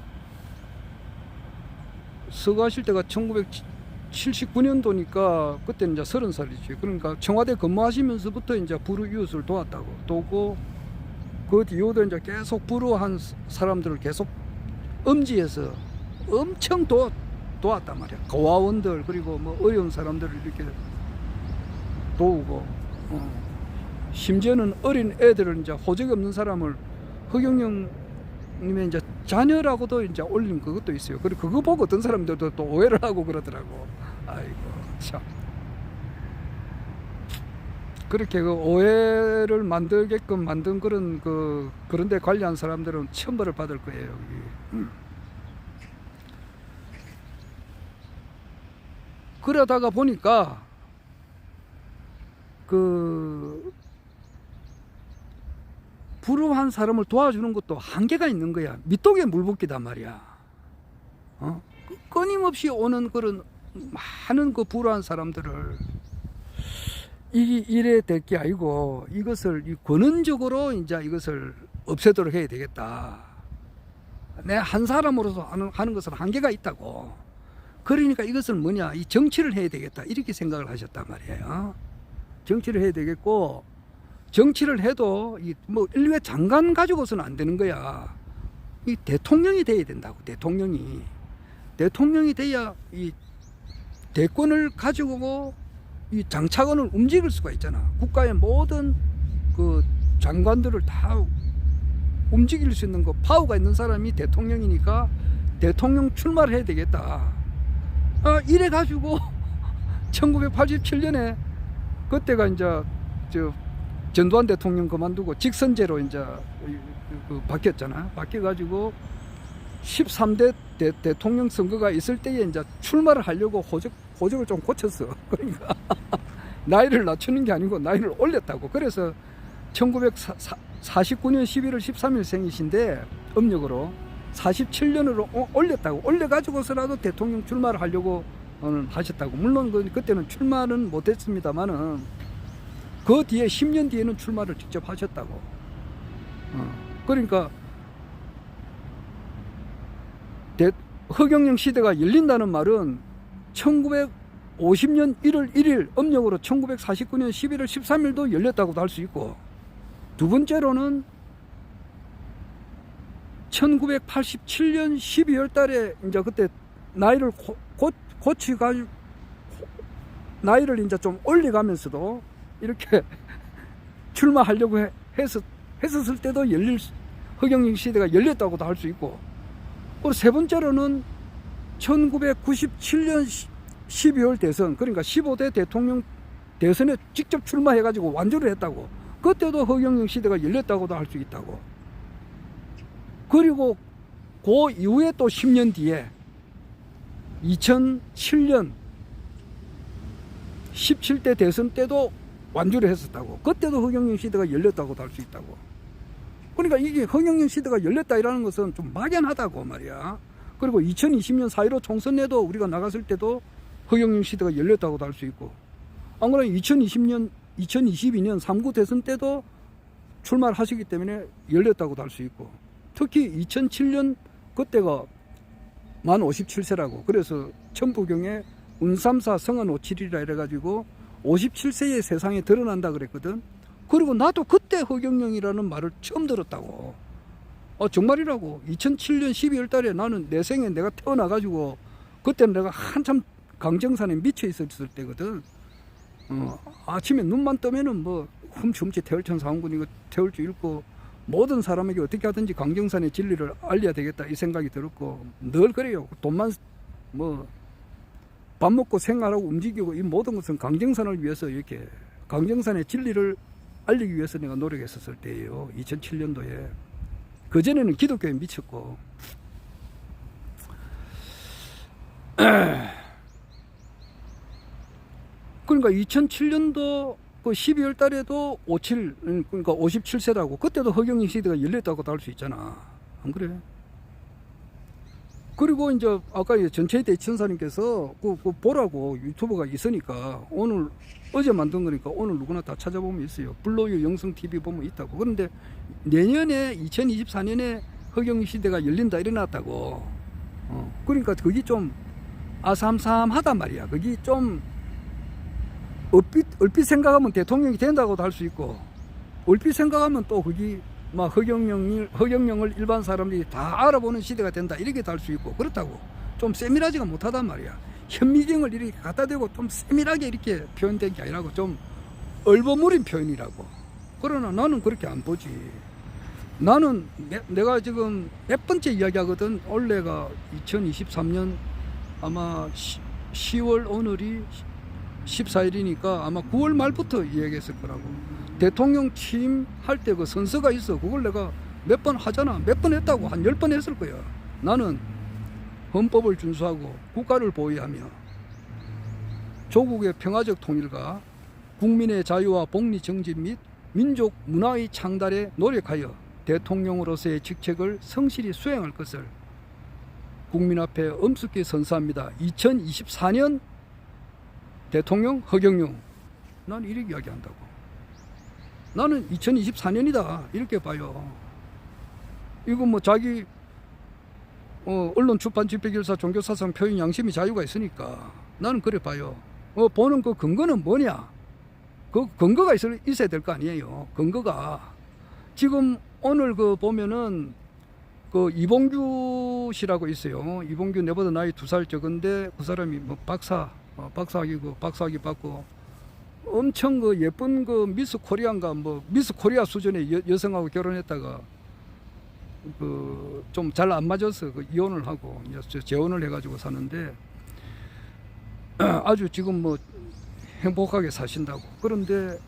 서거하실 때가 1979년도니까 그때는 이제 30살이지. 그러니까 청와대 근무하시면서부터 이제 불우 이웃을 도왔다고. 도고 그 이후도 이제 계속 불우한 사람들을 계속 음지에서 엄청 도왔단 말이야. 고아원들 그리고 뭐 어려운 사람들을 이렇게 도우고, 심지어는 어린 애들을 이제 호적이 없는 사람을 허경영님의 이제 자녀라고도 이제 올린 그것도 있어요. 그리고 그거 보고 어떤 사람들도 또 오해를 하고 그러더라고. 아이고 참. 그렇게 그 오해를 만들게끔 만든 그런데 관리한 사람들은 천벌을 받을 거예요. 여기. 그러다가 보니까 그 불우한 사람을 도와주는 것도 한계가 있는 거야. 밑독에 물 붓기단 말이야. 끊임없이 오는 그런 많은 그 불우한 사람들을 이래 될 게 아니고 이것을 권원적으로 이제 이것을 없애도록 해야 되겠다. 내 한 사람으로서 하는 것은 한계가 있다고. 그러니까 이것은 뭐냐, 이 정치를 해야 되겠다 이렇게 생각을 하셨단 말이에요. 정치를 해야 되겠고, 정치를 해도 뭐 인류의 장관 가지고서는 안 되는 거야. 이 대통령이 돼야 된다고. 대통령이 돼야 이 대권을 가지고 이 장차관을 움직일 수가 있잖아. 국가의 모든 그 장관들을 다 움직일 수 있는 거 파워가 있는 사람이 대통령이니까 대통령 출마를 해야 되겠다. 이래 가지고 1987년에 그때가 이제 전두환 대통령 그만두고 직선제로 이제 바뀌었잖아. 바뀌어가지고 13대 대통령 선거가 있을 때에 이제 출마를 하려고 호적을 좀 고쳤어. 그러니까 나이를 낮추는 게 아니고 나이를 올렸다고. 그래서 1949년 11월 13일 생이신데 음력으로 47년으로 올렸다고. 올려가지고서라도 대통령 출마를 하려고 하셨다고. 물론 그때는 출마는 못했습니다만은 그 뒤에 10년 뒤에는 출마를 직접 하셨다고. 그러니까 허경영 시대가 열린다는 말은 1950년 1월 1일 음력으로 1949년 11월 13일도 열렸다고도 할 수 있고, 두 번째로는 1987년 12월 달에 이제 그때 나이를 고치가지고 나이를 이제 좀 올려가면서도 이렇게 출마하려고 했었을 때도 허경영 시대가 열렸다고도 할 수 있고, 그리고 세 번째로는 1997년 12월 대선, 그러니까 15대 대통령 대선에 직접 출마해가지고 완주를 했다고. 그때도 허경영 시대가 열렸다고도 할 수 있다고. 그리고 그 이후에 또 10년 뒤에 2007년 17대 대선 때도 완주를 했었다고. 그때도 허경영 시대가 열렸다고도 할 수 있다고. 그러니까 이게 허경영 시대가 열렸다라는 것은 좀 막연하다고 말이야. 그리고 2020년 4.15 총선에도 우리가 나갔을 때도 허경영 시대가 열렸다고도 할 수 있고, 안 그러면 2022년 3구 대선 때도 출마를 하시기 때문에 열렸다고도 할 수 있고, 특히 2007년 그때가 만 57세라고. 그래서 천부경에 운삼사 성한 57이라 이래가지고 57세의 세상에 드러난다 그랬거든. 그리고 나도 그때 허경영이라는 말을 처음 들었다고. 정말이라고. 2007년 12월 달에 나는 내 생에 내가 태어나가지고 그때는 내가 한참 강정산에 미쳐 있었을 때거든. 아침에 눈만 뜨면은 뭐 훔치 태울천 사원군 이거 태울 줄 읽고, 모든 사람에게 어떻게 하든지 강정산의 진리를 알려야 되겠다 이 생각이 들었고, 늘 그래요. 돈만 뭐 밥 먹고 생활하고 움직이고 이 모든 것은 강정산을 위해서 이렇게 강정산의 진리를 알리기 위해서 내가 노력했었을 때예요. 2007년도에. 그전에는 기독교에 미쳤고. 그러니까 2007년도 그 12월 달에도 그러니까 57세라고. 그때도 허경영 시대가 열렸다고도 할 수 있잖아. 안 그래? 그리고 이제 아까 전체대 천사님께서 그 보라고 유튜브가 있으니까 어제 만든 거니까 오늘 누구나 다 찾아보면 있어요. 블로유 영성TV 보면 있다고. 그런데 내년에 2024년에 허경영 시대가 열린다 일어났다고. 그러니까 그게 좀 아삼삼하단 말이야. 그게 좀 얼핏 생각하면 대통령이 된다고도 할 수 있고, 얼핏 생각하면 또 그게 막 허경영을 일반 사람들이 다 알아보는 시대가 된다 이렇게도 할 수 있고, 그렇다고. 좀 세밀하지가 못하단 말이야. 현미경을 이렇게 갖다 대고 좀 세밀하게 이렇게 표현된 게 아니라고, 좀 얼버무린 표현이라고. 그러나 나는 그렇게 안 보지. 나는 내가 지금 몇 번째 이야기하거든. 올해가 2023년 아마 10월 오늘이 14일이니까 아마 9월 말부터 이야기했을 거라고. 대통령 취임할 때 그 선서가 있어. 그걸 내가 몇 번 하잖아. 몇 번 했다고. 한 10번 했을 거야. 나는 헌법을 준수하고 국가를 보위하며 조국의 평화적 통일과 국민의 자유와 복리 정진 및 민족 문화의 창달에 노력하여 대통령으로서의 직책을 성실히 수행할 것을 국민 앞에 엄숙히 선서합니다. 2024년 대통령 허경영. 난 이렇게 이야기한다고. 나는 2024년이다 이렇게 봐요. 이거 뭐 자기 언론, 출판, 집회, 결사, 종교, 사상, 표현, 양심의 자유가 있으니까 나는 그래 봐요. 보는 그 근거는 뭐냐? 그 근거가 있어야 될 거 아니에요. 근거가 지금 오늘 그 보면은 그 이봉규 씨라고 있어요. 이봉규 내보다 나이 2살 적은데 그 사람이 뭐 박사학위 받고 엄청 그 예쁜 그 미스 코리아인가 뭐 미스 코리아 수준의 여성하고 결혼했다가 그 좀 잘 안 맞아서 그 이혼을 하고 재혼을 해가지고 사는데 아주 지금 뭐 행복하게 사신다고. 그런데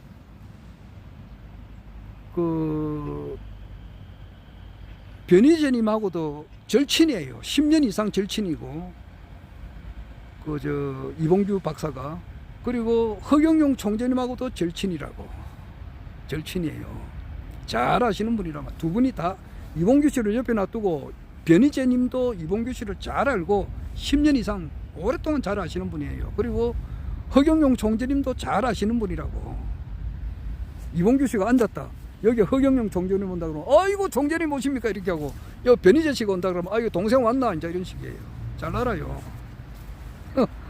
그 변희재님하고도 절친이에요. 10년 이상 절친이고 그 저 이봉규 박사가, 그리고 허경영 총재님하고도 절친이라고. 절친이에요. 잘 아시는 분이라면 두 분이 다 이봉규 씨를 옆에 놔두고 변희재님도 이봉규 씨를 잘 알고 10년 이상 오랫동안 잘 아시는 분이에요. 그리고 허경영 총재님도 잘 아시는 분이라고. 이봉규 씨가 앉았다. 여기 허경영 총재님 온다 그러면 아이고 총재님 오십니까 이렇게 하고, 여기 변희재 씨가 온다 그러면 아이고 동생 왔나 이제 이런 식이에요. 잘 알아요.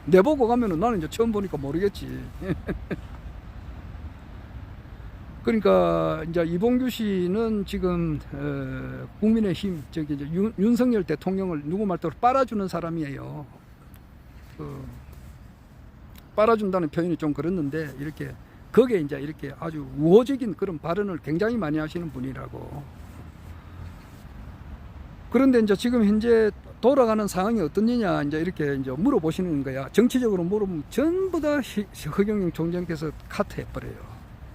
내보고 가면은 나는 이제 처음 보니까 모르겠지. 그러니까 이제 이봉규 씨는 지금 국민의힘 저기 이제 윤석열 대통령을 누구 말대로 빨아주는 사람이에요. 빨아준다는 표현이 좀 그렇는데 이렇게 거기에 이제 이렇게 아주 우호적인 그런 발언을 굉장히 많이 하시는 분이라고. 그런데 이제 지금 현재 돌아가는 상황이 어떻느냐 이제 이렇게 이제 물어보시는 거야. 정치적으로 물어보면 전부 다 허경영 총장께서 카트해 버려요.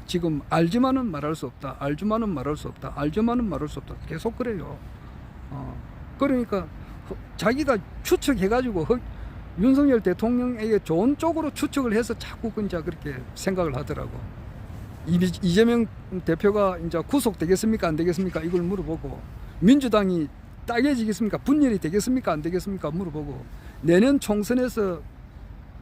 지금 알지만은 말할 수 없다. 알지만은 말할 수 없다. 알지만은 말할 수 없다. 계속 그래요. 그러니까 자기가 추측해가지고 윤석열 대통령에게 좋은 쪽으로 추측을 해서 자꾸 이제 그렇게 생각을 하더라고. 이재명 대표가 이제 구속되겠습니까? 안 되겠습니까? 이걸 물어보고, 민주당이 따개지겠습니까? 분열이 되겠습니까? 안 되겠습니까? 물어보고, 내년 총선에서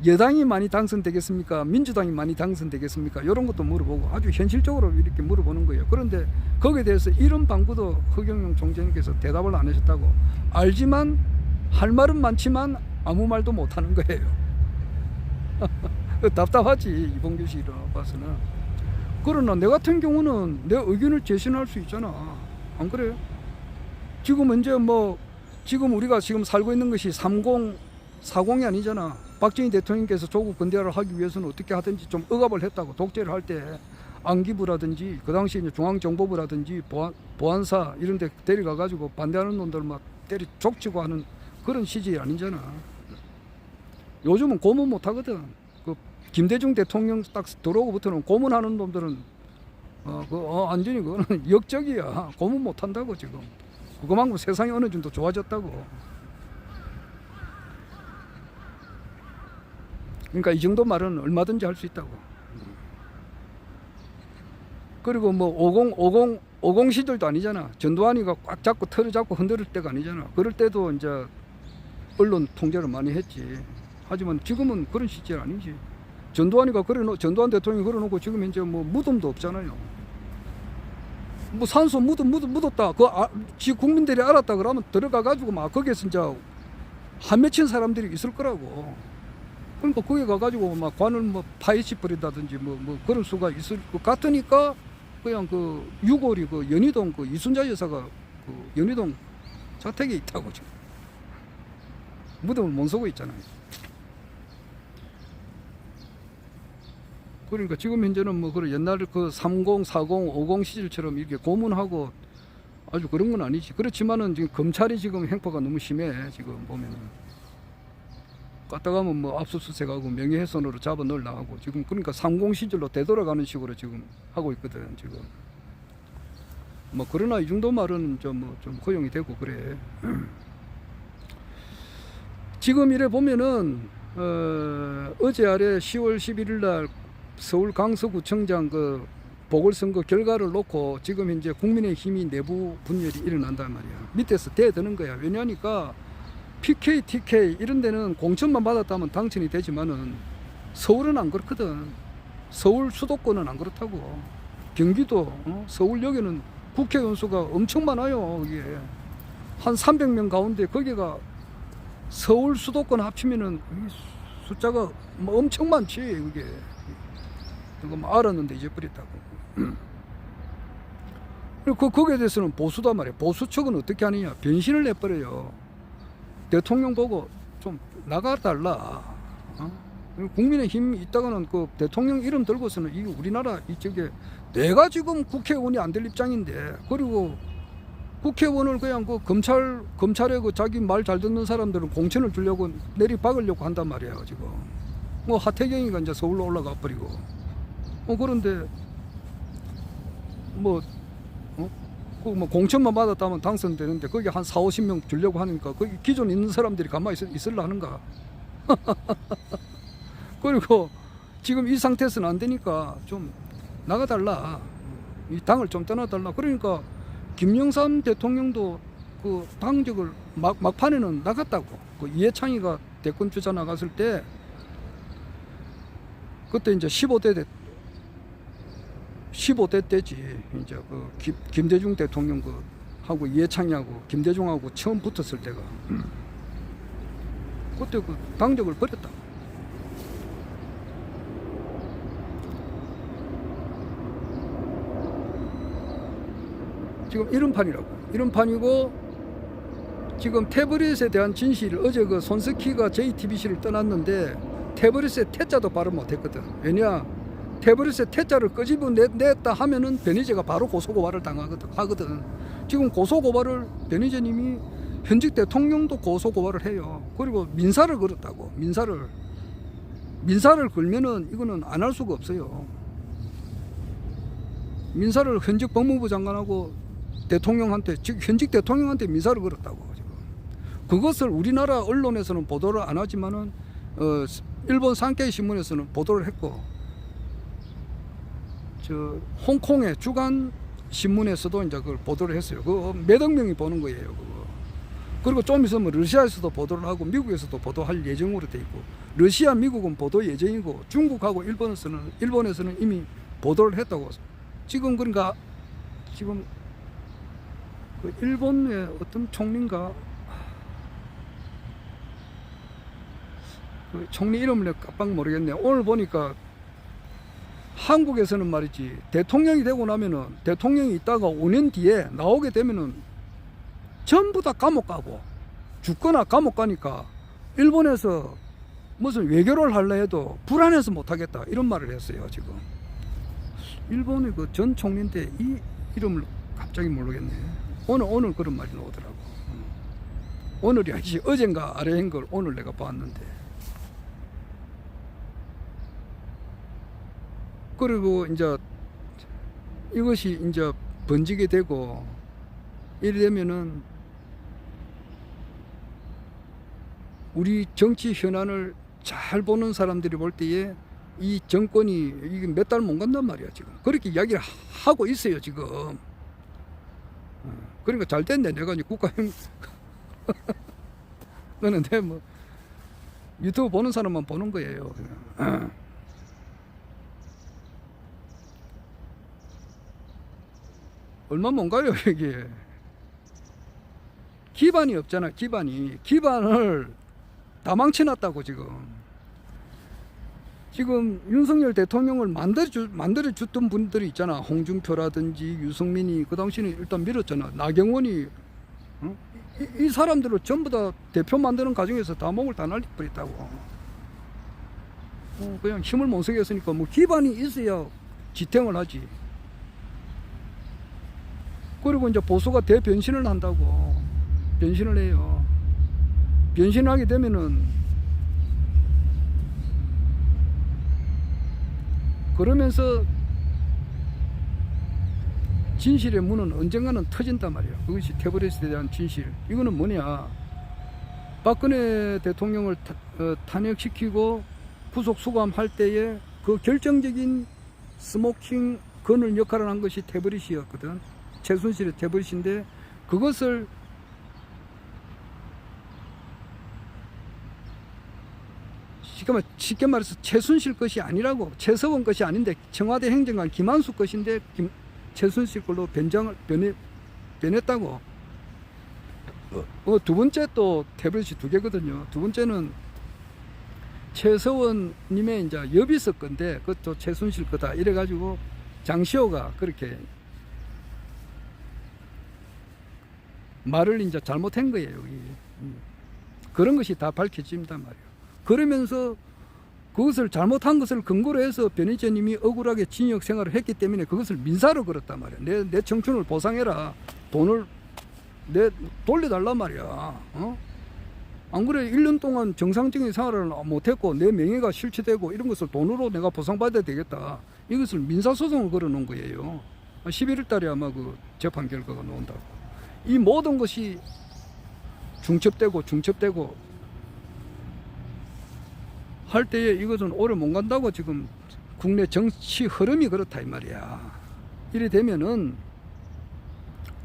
여당이 많이 당선되겠습니까? 민주당이 많이 당선되겠습니까? 이런 것도 물어보고 아주 현실적으로 이렇게 물어보는 거예요. 그런데 거기에 대해서 이런 방구도 허경영 총재님께서 대답을 안 하셨다고. 알지만 할 말은 많지만 아무 말도 못 하는 거예요. 답답하지, 이봉규 씨를 봐서는. 그러나 내 같은 경우는 내 의견을 제시할 수 있잖아. 안 그래요? 지금 이제 뭐 지금 우리가 지금 살고 있는 것이 3040이 아니잖아. 박정희 대통령께서 조국 근대화를 하기 위해서는 어떻게 하든지 좀 억압을 했다고. 독재를 할 때 안기부라든지 그 당시 이제 중앙정보부라든지 보안사 이런 데 데려가 가지고 반대하는 놈들 막 때려 족치고 하는 그런 시절이 아니잖아. 요즘은 고문 못 하거든. 그 김대중 대통령 딱 들어오고부터는 고문하는 놈들은 완전히 그거는 역적이야. 고문 못 한다고 지금. 그거만큼 세상이 어느 정도 좋아졌다고. 그러니까 이 정도 말은 얼마든지 할 수 있다고. 그리고 뭐 50 시절도 아니잖아. 전두환이가 꽉 잡고 털을 잡고 흔들 때가 아니잖아. 그럴 때도 이제 언론 통제를 많이 했지. 하지만 지금은 그런 시절 아니지. 전두환 대통령이 걸어놓고 지금 이제 뭐 무덤도 없잖아요. 뭐 산소 묻었다. 국민들이 알았다 그러면 들어가 가지고 막 거기에서 이제 한 맺힌 사람들이 있을 거라고. 그러니까 거기 가가지고 막 관을 뭐 파헤치 버린다든지 뭐 그런 수가 있을 것 같으니까 그냥 그 유골이 그 연희동 그 이순자 여사가 그 연희동 자택에 있다고 지금. 무덤을 못 서고 있잖아요. 그러니까 지금 현재는 뭐 그런 옛날 그 30, 40, 50 시절처럼 이렇게 고문하고 아주 그런 건 아니지. 그렇지만은 지금 검찰이 지금 행포가 너무 심해. 지금 보면은. 갔다 가면 뭐 압수수색하고 명예훼손으로 잡아 넣으려고 하고 지금 그러니까 30 시절로 되돌아가는 식으로 지금 하고 있거든 지금. 뭐 그러나 이 정도 말은 좀 허용이 되고 그래. 지금 이래 보면은 어제 아래 10월 11일 날 서울 강서구청장 그 보궐선거 결과를 놓고 지금 이제 국민의힘이 내부 분열이 일어난단 말이야. 밑에서 대드는 거야. 왜냐니까 PK, TK 이런 데는 공천만 받았다면 당선이 되지만은 서울은 안 그렇거든. 서울 수도권은 안 그렇다고. 경기도, 서울역에는 국회의원 수가 엄청 많아요. 이게 한 300명 가운데 거기가 서울 수도권 합치면은 숫자가 뭐 엄청 많지. 그게 그거 뭐 알았는데 잊어버렸다고. 그리고 거기에 대해서는 보수다 말이야. 보수 측은 어떻게 하느냐, 변신을 내버려요. 대통령 보고 좀 나가달라. 국민의힘 있다가는 그 대통령 이름 들고서는 이 우리나라 이쪽에 내가 지금 국회의원이 안 될 입장인데, 그리고 국회의원을 그냥 그 검찰에 그 자기 말 잘 듣는 사람들은 공천을 주려고 내리박으려고 한단 말이에요 지금. 뭐 하태경이가 이제 서울로 올라가 버리고. 그런데 뭐 뭐 공천만 받았다면 당선되는데 거기 한 4, 50명 주려고 하니까 거기 기존 있는 사람들이 가만히 있으려 하는가. 그리고 지금 이 상태에서는 안 되니까 좀 나가달라. 이 당을 좀 떠나달라. 그러니까 김영삼 대통령도 그 당적을 막판에는 나갔다고. 그 이해창이가 대권 주자 나갔을 때 그때 이제 15대 때지. 이제 그 김대중 대통령 그 하고 이해창이하고 김대중하고 처음 붙었을 때가 그때 그 당적을 버렸다. 지금 이런 판이라고. 이런 판이고, 지금 태블릿에 대한 진실, 어제 그 손석희가 JTBC를 떠났는데 태블릿에 태자도 발음 못했거든. 왜냐, 태블릿에 태자를 끄집어냈다 하면은 변희재가 바로 고소고발을 하거든. 지금 고소고발을 변희재님이 현직 대통령도 고소고발을 해요. 그리고 민사를 걸었다고. 민사를 걸면은 이거는 안 할 수가 없어요. 민사를 현직 법무부 장관하고 대통령한테, 즉 현직 대통령한테 민사를 걸었다고. 지금 그것을 우리나라 언론에서는 보도를 안 하지만은 일본 산케이 신문에서는 보도를 했고, 홍콩의 주간 신문에서도 이제 그걸 보도를 했어요. 그 몇억 명이 보는 거예요, 그거. 그리고 좀 있으면 러시아에서도 보도를 하고 미국에서도 보도할 예정으로 돼 있고, 러시아, 미국은 보도 예정이고, 중국하고 일본에서는 이미 보도를 했다고. 지금 그러니까 지금 그 일본의 어떤 총리인가, 그 총리 이름을 깜빡 모르겠네. 오늘 보니까 한국에서는 말이지, 대통령이 되고 나면은, 대통령이 있다가 5년 뒤에 나오게 되면은 전부 다 감옥 가고 죽거나 감옥 가니까 일본에서 무슨 외교를 하려 해도 불안해서 못 하겠다, 이런 말을 했어요. 지금 일본의 그 전 총리인데 이 이름을 갑자기 모르겠네. 오늘 그런 말이 나오더라고. 오늘이 아니지, 어젠가 아래인 걸 오늘 내가 봤는데. 그리고 이제 이것이 이제 번지게 되고 이러면은 우리 정치 현안을 잘 보는 사람들이 볼 때에 이 정권이 이게 몇 달 못 간단 말이야 지금. 그렇게 이야기를 하고 있어요 지금. 그러니까 잘 됐네. 내가 이제 국가형 너는 내 뭐 유튜브 보는 사람만 보는 거예요. 얼마 뭔가요 이게. 기반이 없잖아. 기반을 다 망쳐놨다고. 지금 윤석열 대통령을 만들어줬던 분들이 있잖아. 홍준표라든지 유승민이 그 당시는 일단 밀었잖아. 나경원이. 이 사람들을 전부 다 대표 만드는 과정에서 다 목을 다 날려버렸다고. 그냥 힘을 못 쓰겠으니까 뭐 기반이 있어야 지탱을 하지. 그리고 이제 보수가 대변신을 한다고. 변신을 해요. 변신하게 되면은 그러면서 진실의 문은 언젠가는 터진단 말이야. 그것이 태블릿에 대한 진실. 이거는 뭐냐, 박근혜 대통령을 탄핵시키고 구속 수감할 때에 그 결정적인 스모킹 건을 역할을 한 것이 태블릿이었거든. 최순실의 태블릿인데, 그것을 쉽게 말해서 최순실 것이 아니라고, 최서원 것이 아닌데 청와대 행정관 김한수 것인데 최순실 걸로 변했다고. 두 번째 또 태블릿이 두 개거든요. 두 번째는 최서원님의 이제 여비서 건데 그것도 최순실 거다 이래가지고 장시호가 그렇게 말을 이제 잘못한 거예요. 여기. 그런 것이 다 밝혀집니다 말이에요. 그러면서 그것을 잘못한 것을 근거로 해서 변희재님이 억울하게 징역 생활을 했기 때문에 그것을 민사로 걸었단 말이야. 내 청춘을 보상해라. 돈을 내 돌려달란 말이야. 어? 안 그래 1년 동안 정상적인 생활을 못했고 내 명예가 실추되고 이런 것을 돈으로 내가 보상받아야 되겠다. 이것을 민사소송을 걸어놓은 거예요. 11월 달에 아마 그 재판 결과가 나온다고. 이 모든 것이 중첩되고 할 때에 이것은 오래 못 간다고 지금 국내 정치 흐름이 그렇다 이 말이야. 이래 되면은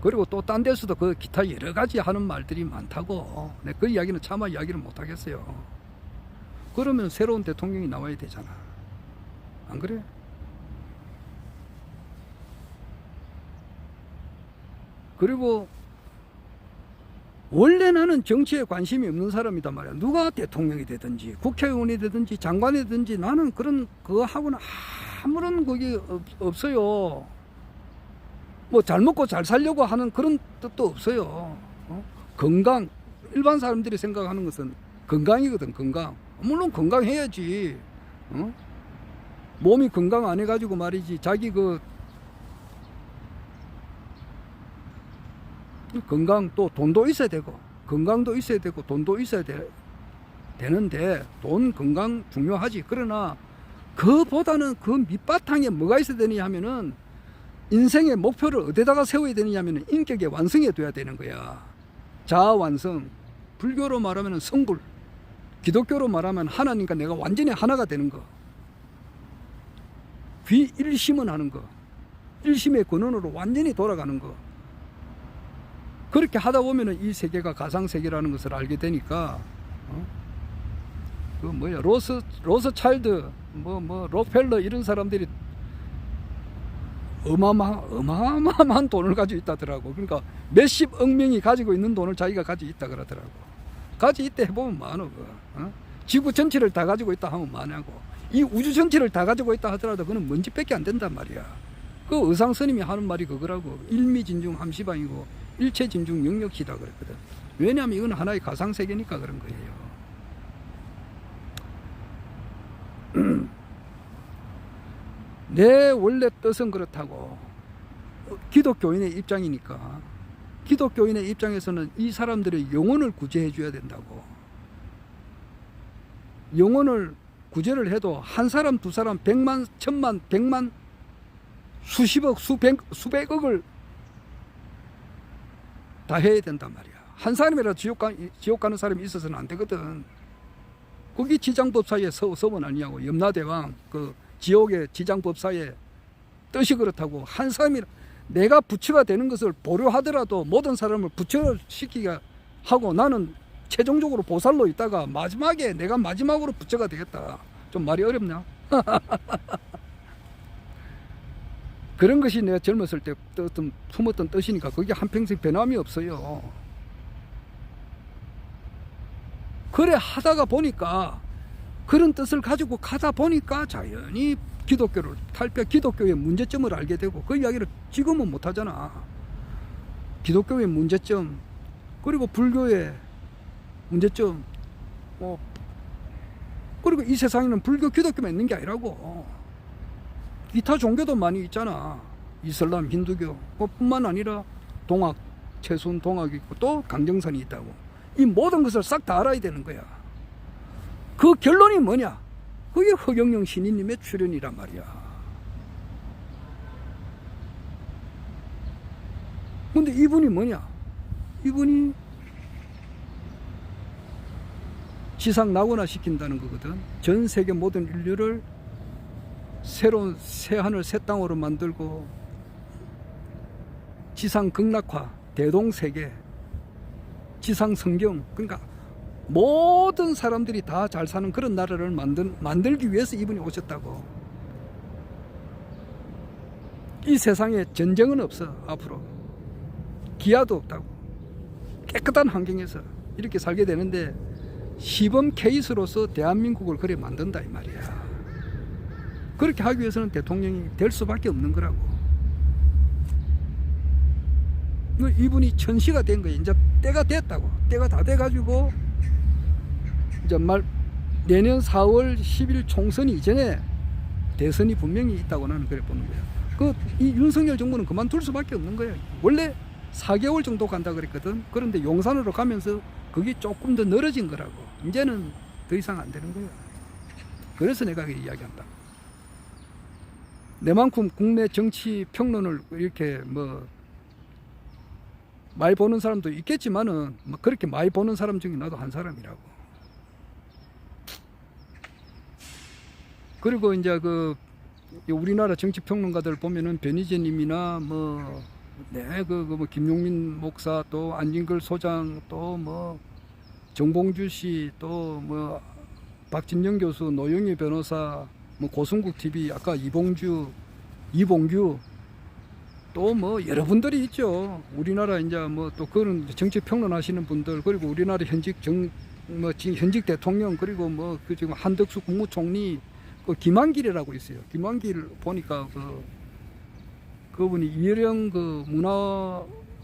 그리고 또 딴 데서도 그 기타 여러 가지 하는 말들이 많다고. 그 이야기는 차마 이야기를 못 하겠어요. 그러면 새로운 대통령이 나와야 되잖아. 안 그래? 그리고 원래 나는 정치에 관심이 없는 사람이단 말이야. 누가 대통령이 되든지 국회의원이 되든지 장관이 되든지 나는 그런 그거하고는 아무런 그게 없어요. 뭐 잘 먹고 잘 살려고 하는 그런 뜻도 없어요. 건강, 일반 사람들이 생각하는 것은 건강이거든. 건강. 물론 건강해야지. 몸이 건강 안 해가지고 말이지 자기 그 건강 또 돈도 있어야 되고 건강도 있어야 되고 돈도 있어야 되는데 돈 건강 중요하지. 그러나 그보다는 그 밑바탕에 뭐가 있어야 되느냐 하면은 인생의 목표를 어디다가 세워야 되느냐 하면은 인격의 완성에 둬야 되는 거야. 자아 완성. 불교로 말하면 성불, 기독교로 말하면 하나님과 내가 완전히 하나가 되는 거. 귀일심은 하는 거. 일심의 근원으로 완전히 돌아가는 거. 그렇게 하다 보면은 이 세계가 가상세계라는 것을 알게 되니까, 그 뭐야, 로스차일드, 록펠러 이런 사람들이 어마어마한 돈을 가지고 있다더라고. 그러니까 몇십억 명이 가지고 있는 돈을 자기가 가지고 있다 그러더라고. 가지고 있다 해보면 많어. 지구 전체를 다 가지고 있다 하면 많냐고. 이 우주 전체를 다 가지고 있다 하더라도 그건 먼지밖에 안 된단 말이야. 그 의상 스님이 하는 말이 그거라고. 일미진중 함시방이고 일체진중 영역시다 그랬거든. 왜냐하면 이건 하나의 가상세계니까 그런 거예요. 내 원래 뜻은 그렇다고. 기독교인의 입장이니까. 기독교인의 입장에서는 이 사람들의 영혼을 구제해 줘야 된다고. 영혼을 구제를 해도 한 사람, 두 사람, 100만, 1000만, 100만, 수십억, 수백억을 다 해야 된단 말이야. 한 사람이라도 지옥 가는 사람이 있어서는 안 되거든. 그게 지장법사의 서원 아니냐고. 염라대왕 그 지옥의 지장법사의 뜻이 그렇다고. 한 사람이 내가 부처가 되는 것을 보류하더라도 모든 사람을 부처시키게 하고 나는 최종적으로 보살로 있다가 마지막에 내가 마지막으로 부처가 되겠다. 좀 말이 어렵냐? 그런 것이 내가 젊었을 때 품었던 뜻이니까 그게 한평생 변함이 없어요. 그래 하다가 보니까 그런 뜻을 가지고 가다 보니까 자연히 기독교를 기독교의 문제점을 알게 되고 그 이야기를 지금은 못하잖아. 기독교의 문제점 그리고 불교의 문제점 그리고 이 세상에는 불교 기독교만 있는 게 아니라고. 기타 종교도 많이 있잖아. 이슬람, 힌두교 뿐만 아니라 동학, 최순 동학이 있고 또 강정선이 있다고. 이 모든 것을 싹 다 알아야 되는 거야. 그 결론이 뭐냐? 그게 허경영 신인님의 출연이란 말이야. 근데 이분이 뭐냐? 이분이 지상 낙원화 시킨다는 거거든. 전 세계 모든 인류를 새로운 새 하늘 새 땅으로 만들고 지상 극락화, 대동세계, 지상 성경, 그러니까 모든 사람들이 다 잘 사는 그런 나라를 만들기 위해서 이분이 오셨다고. 이 세상에 전쟁은 없어. 앞으로 기아도 없다고. 깨끗한 환경에서 이렇게 살게 되는데 시범 케이스로서 대한민국을 그래 만든다 이 말이야. 그렇게 하기 위해서는 대통령이 될 수밖에 없는 거라고. 이분이 천시가 된 거예요. 이제 때가 됐다고. 때가 다 돼가지고 이제 내년 4월 10일 총선 이전에 대선이 분명히 있다고 나는 그래 보는 거야. 이 윤석열 정부는 그만둘 수밖에 없는 거예요. 원래 4개월 정도 간다 그랬거든. 그런데 용산으로 가면서 그게 조금 더 늘어진 거라고. 이제는 더 이상 안 되는 거예요. 그래서 내가 이야기한다. 내만큼 국내 정치 평론을 이렇게 많이 보는 사람도 있겠지만은 그렇게 많이 보는 사람 중에 나도 한 사람이라고. 그리고 이제 우리나라 정치 평론가들 보면은 변희재님이나 김용민 목사, 또 안진걸 소장, 또 정봉주 씨, 또 박진영 교수, 노영희 변호사, 고승국 TV, 아까 이봉규, 또 여러분들이 있죠. 우리나라 이제 또 그런 정치 평론하시는 분들, 그리고 우리나라 현직 현직 대통령, 그리고 지금 한덕수 국무총리, 김한길이라고 있어요. 김한길 보니까 그분이 이혜령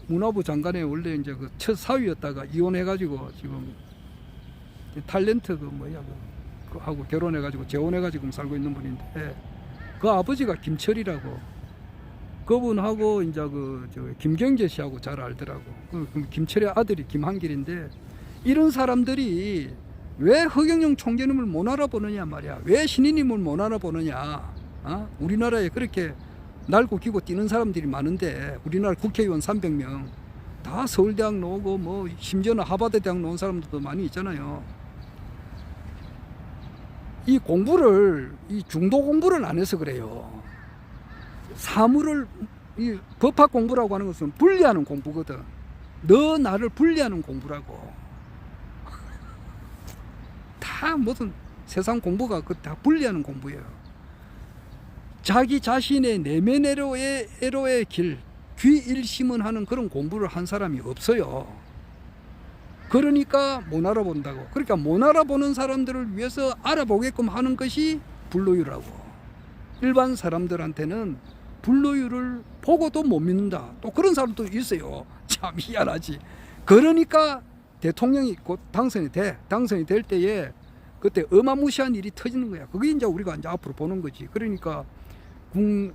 문화부 장관의 원래 이제 첫 사위였다가 이혼해가지고 지금 탤런트 하고 결혼해가지고 재혼해가지고 살고 있는 분인데, 그 아버지가 김철이라고, 그분하고 이제 김경재 씨하고 잘 알더라고. 김철의 아들이 김한길인데, 이런 사람들이 왜 허경영 총재님을 못 알아보느냐 말이야. 왜 신인님을 못 알아보느냐. 우리나라에 그렇게 날고 기고 뛰는 사람들이 많은데, 우리나라 국회의원 300명 다 서울대학 나오고 심지어는 하버드대학 나온 사람들도 많이 있잖아요. 이 공부를, 이 중도 공부를 안 해서 그래요. 사물을, 이 법학 공부라고 하는 것은 분리하는 공부거든. 너 나를 분리하는 공부라고. 다 무슨 세상 공부가 다 분리하는 공부예요. 자기 자신의 내면애로의 길, 귀일심은 그런 공부를 한 사람이 없어요. 그러니까 못 알아본다고. 그러니까 못 알아보는 사람들을 위해서 알아보게끔 하는 것이 불로유라고. 일반 사람들한테는 불로유를 보고도 못 믿는다. 또 그런 사람도 있어요. 참 희한하지. 그러니까 대통령이 곧 당선이 될 때에 그때 어마무시한 일이 터지는 거야. 그게 이제 우리가 이제 앞으로 보는 거지. 그러니까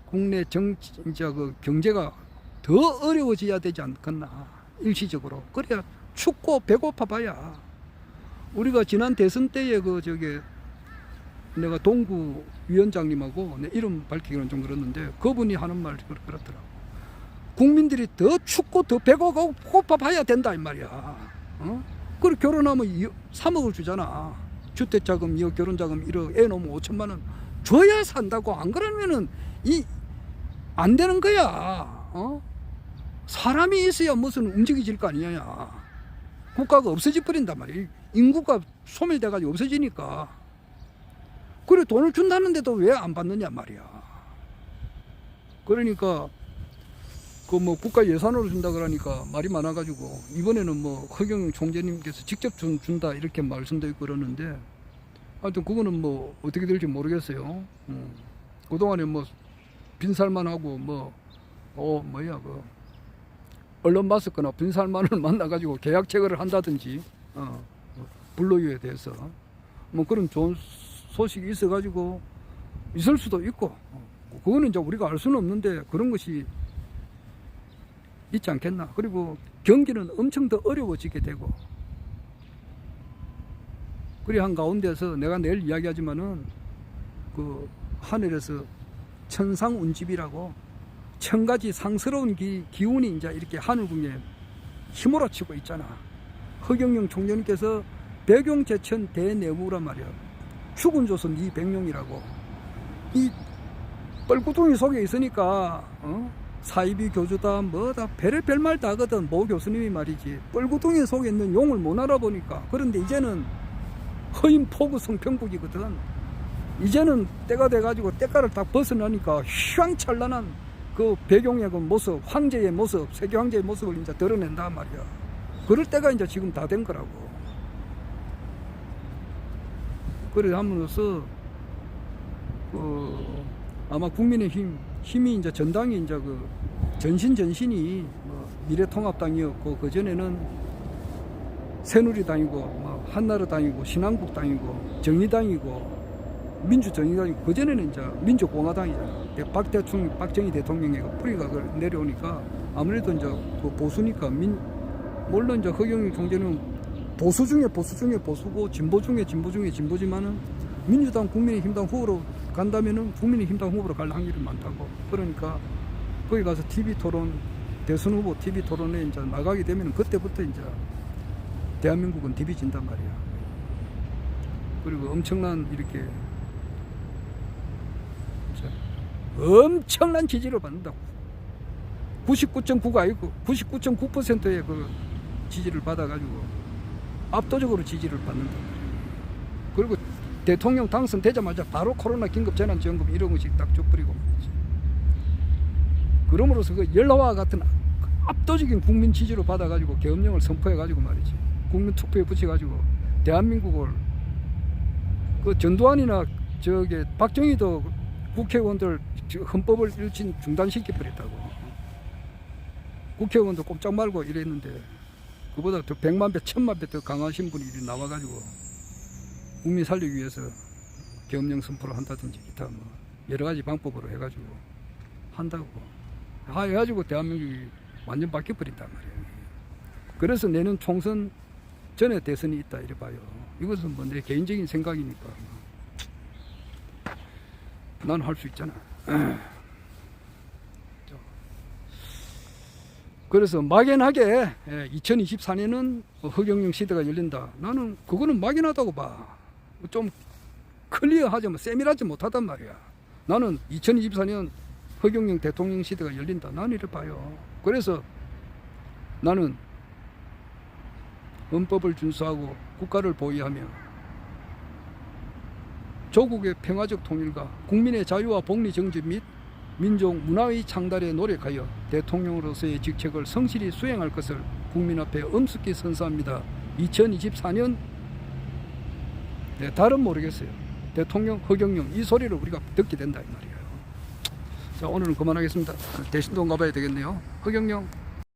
국내 경제가 더 어려워져야 되지 않겠나. 일시적으로. 그래야 춥고 배고파 봐야. 우리가 지난 대선 때에 내가 동구 위원장님하고 내 이름 밝히기는 좀 그렇는데, 그분이 하는 말이 그렇더라고. 국민들이 더 춥고 더 배고파 봐야 된다 이 말이야. 그리고 결혼하면 3억을 주잖아. 주택자금, 결혼자금 1억, 애 놓으면 5천만 원 줘야 산다고. 안 그러면은 안 되는 거야. 사람이 있어야 무슨 움직이질 거 아니냐. 국가가 없어져 버린단 말이야. 인구가 소멸돼가지고 없어지니까. 그래 돈을 준다는데도 왜 안 받느냐 말이야. 그러니까 국가 예산으로 준다 그러니까 말이 많아가지고, 이번에는 허경영 총재님께서 직접 준다 이렇게 말씀도 있고 그러는데, 하여튼 그거는 어떻게 될지 모르겠어요. 그동안에 빈살만 하고 언론 마스크나 빈살만을 만나가지고 계약 체결을 한다든지, 불로유에 대해서 그런 좋은 소식이 있어가지고 있을 수도 있고, 그거는 이제 우리가 알 수는 없는데 그런 것이 있지 않겠나. 그리고 경기는 엄청 더 어려워지게 되고, 그리 한 가운데서 내가 내일 이야기하지만은 하늘에서 천상운집이라고 1000가지 상스러운 기운이 이제 이렇게 하늘궁에 휘몰아치고 있잖아. 허경영 총재님께서 백용제천 대내무란 말이야. 죽은 조선 이 백룡이라고. 이 뻘구덩이 속에 있으니까 사이비 교주다 뭐다 별말 다 하거든. 모 교수님이 말이지. 뻘구덩이 속에 있는 용을 못 알아보니까. 그런데 이제는 허인 포구 성평국이거든. 이제는 때가 돼가지고 때가를 딱 벗어나니까 휘황찬란한 그 배경의 모습, 황제의 모습, 세계 황제의 모습을 이제 드러낸단 말이야. 그럴 때가 이제 지금 다 된 거라고. 그래 함으로써 아마 국민의힘 힘이 이제 전당이 이제 그 전신이 뭐 미래통합당이었고 그 전에는 새누리당이고 뭐 한나라당이고 신한국당이고 정의당이고 민주정의당이고 그 전에는 이제 민주공화당이잖아. 박정희 대통령의 뿌리가 내려오니까 아무래도 이제 그 보수니까 물론 이제 허경영 총재는 보수 중에 보수고 진보 중에 진보지만은 민주당 국민의힘당 후보로 간다면은 국민의힘당 후보로 갈 확률이 많다고. 그러니까 거기 가서 TV 토론 대선 후보 TV 토론에 이제 나가게 되면 그때부터 이제 대한민국은 디비진단 말이야. 그리고 엄청난 이렇게 엄청난 지지를 받는다고. 99.9가 아니고 99.9%의 그 지지를 받아가지고 압도적으로 지지를 받는다. 그리고 대통령 당선되자마자 바로 코로나 긴급재난지원금 1억 원씩 딱 줘버리고 말이지. 그러므로서 그 열화와 같은 압도적인 국민 지지를 받아가지고 계엄령을 선포해가지고 말이지. 국민 투표에 붙여가지고 대한민국을 그 전두환이나 저기 박정희도 국회의원들 헌법을 일진 중단시켜 버렸다고. 국회의원도 꼼짝 말고 이랬는데 그보다 더 100만 배, 1000만 배 더 강하신 분이 나와가지고 국민 살리기 위해서 계엄령 선포를 한다든지 기타 뭐 여러 가지 방법으로 해가지고 한다고. 해가지고 대한민국이 완전 바뀌어버린단 말이에요. 그래서 내년 총선 전에 대선이 있다 이래 봐요. 이것은 뭐 내 개인적인 생각이니까 난 할 수 있잖아. 그래서 막연하게 2024년은 허경영 시대가 열린다. 나는 그거는 막연하다고 봐. 좀 클리어하지 세밀하지 못하단 말이야. 나는 2024년 허경영 대통령 시대가 열린다. 나는 이래 봐요. 그래서 나는 헌법을 준수하고 국가를 보위하며 조국의 평화적 통일과 국민의 자유와 복리 정치 및 민족 문화의 창달에 노력하여 대통령으로서의 직책을 성실히 수행할 것을 국민 앞에 엄숙히 선서합니다. 2024년 달은 모르겠어요. 대통령 허경영 이 소리를 우리가 듣게 된다 이 말이에요. 자, 오늘은 그만하겠습니다. 대신동 가봐야 되겠네요. 허경영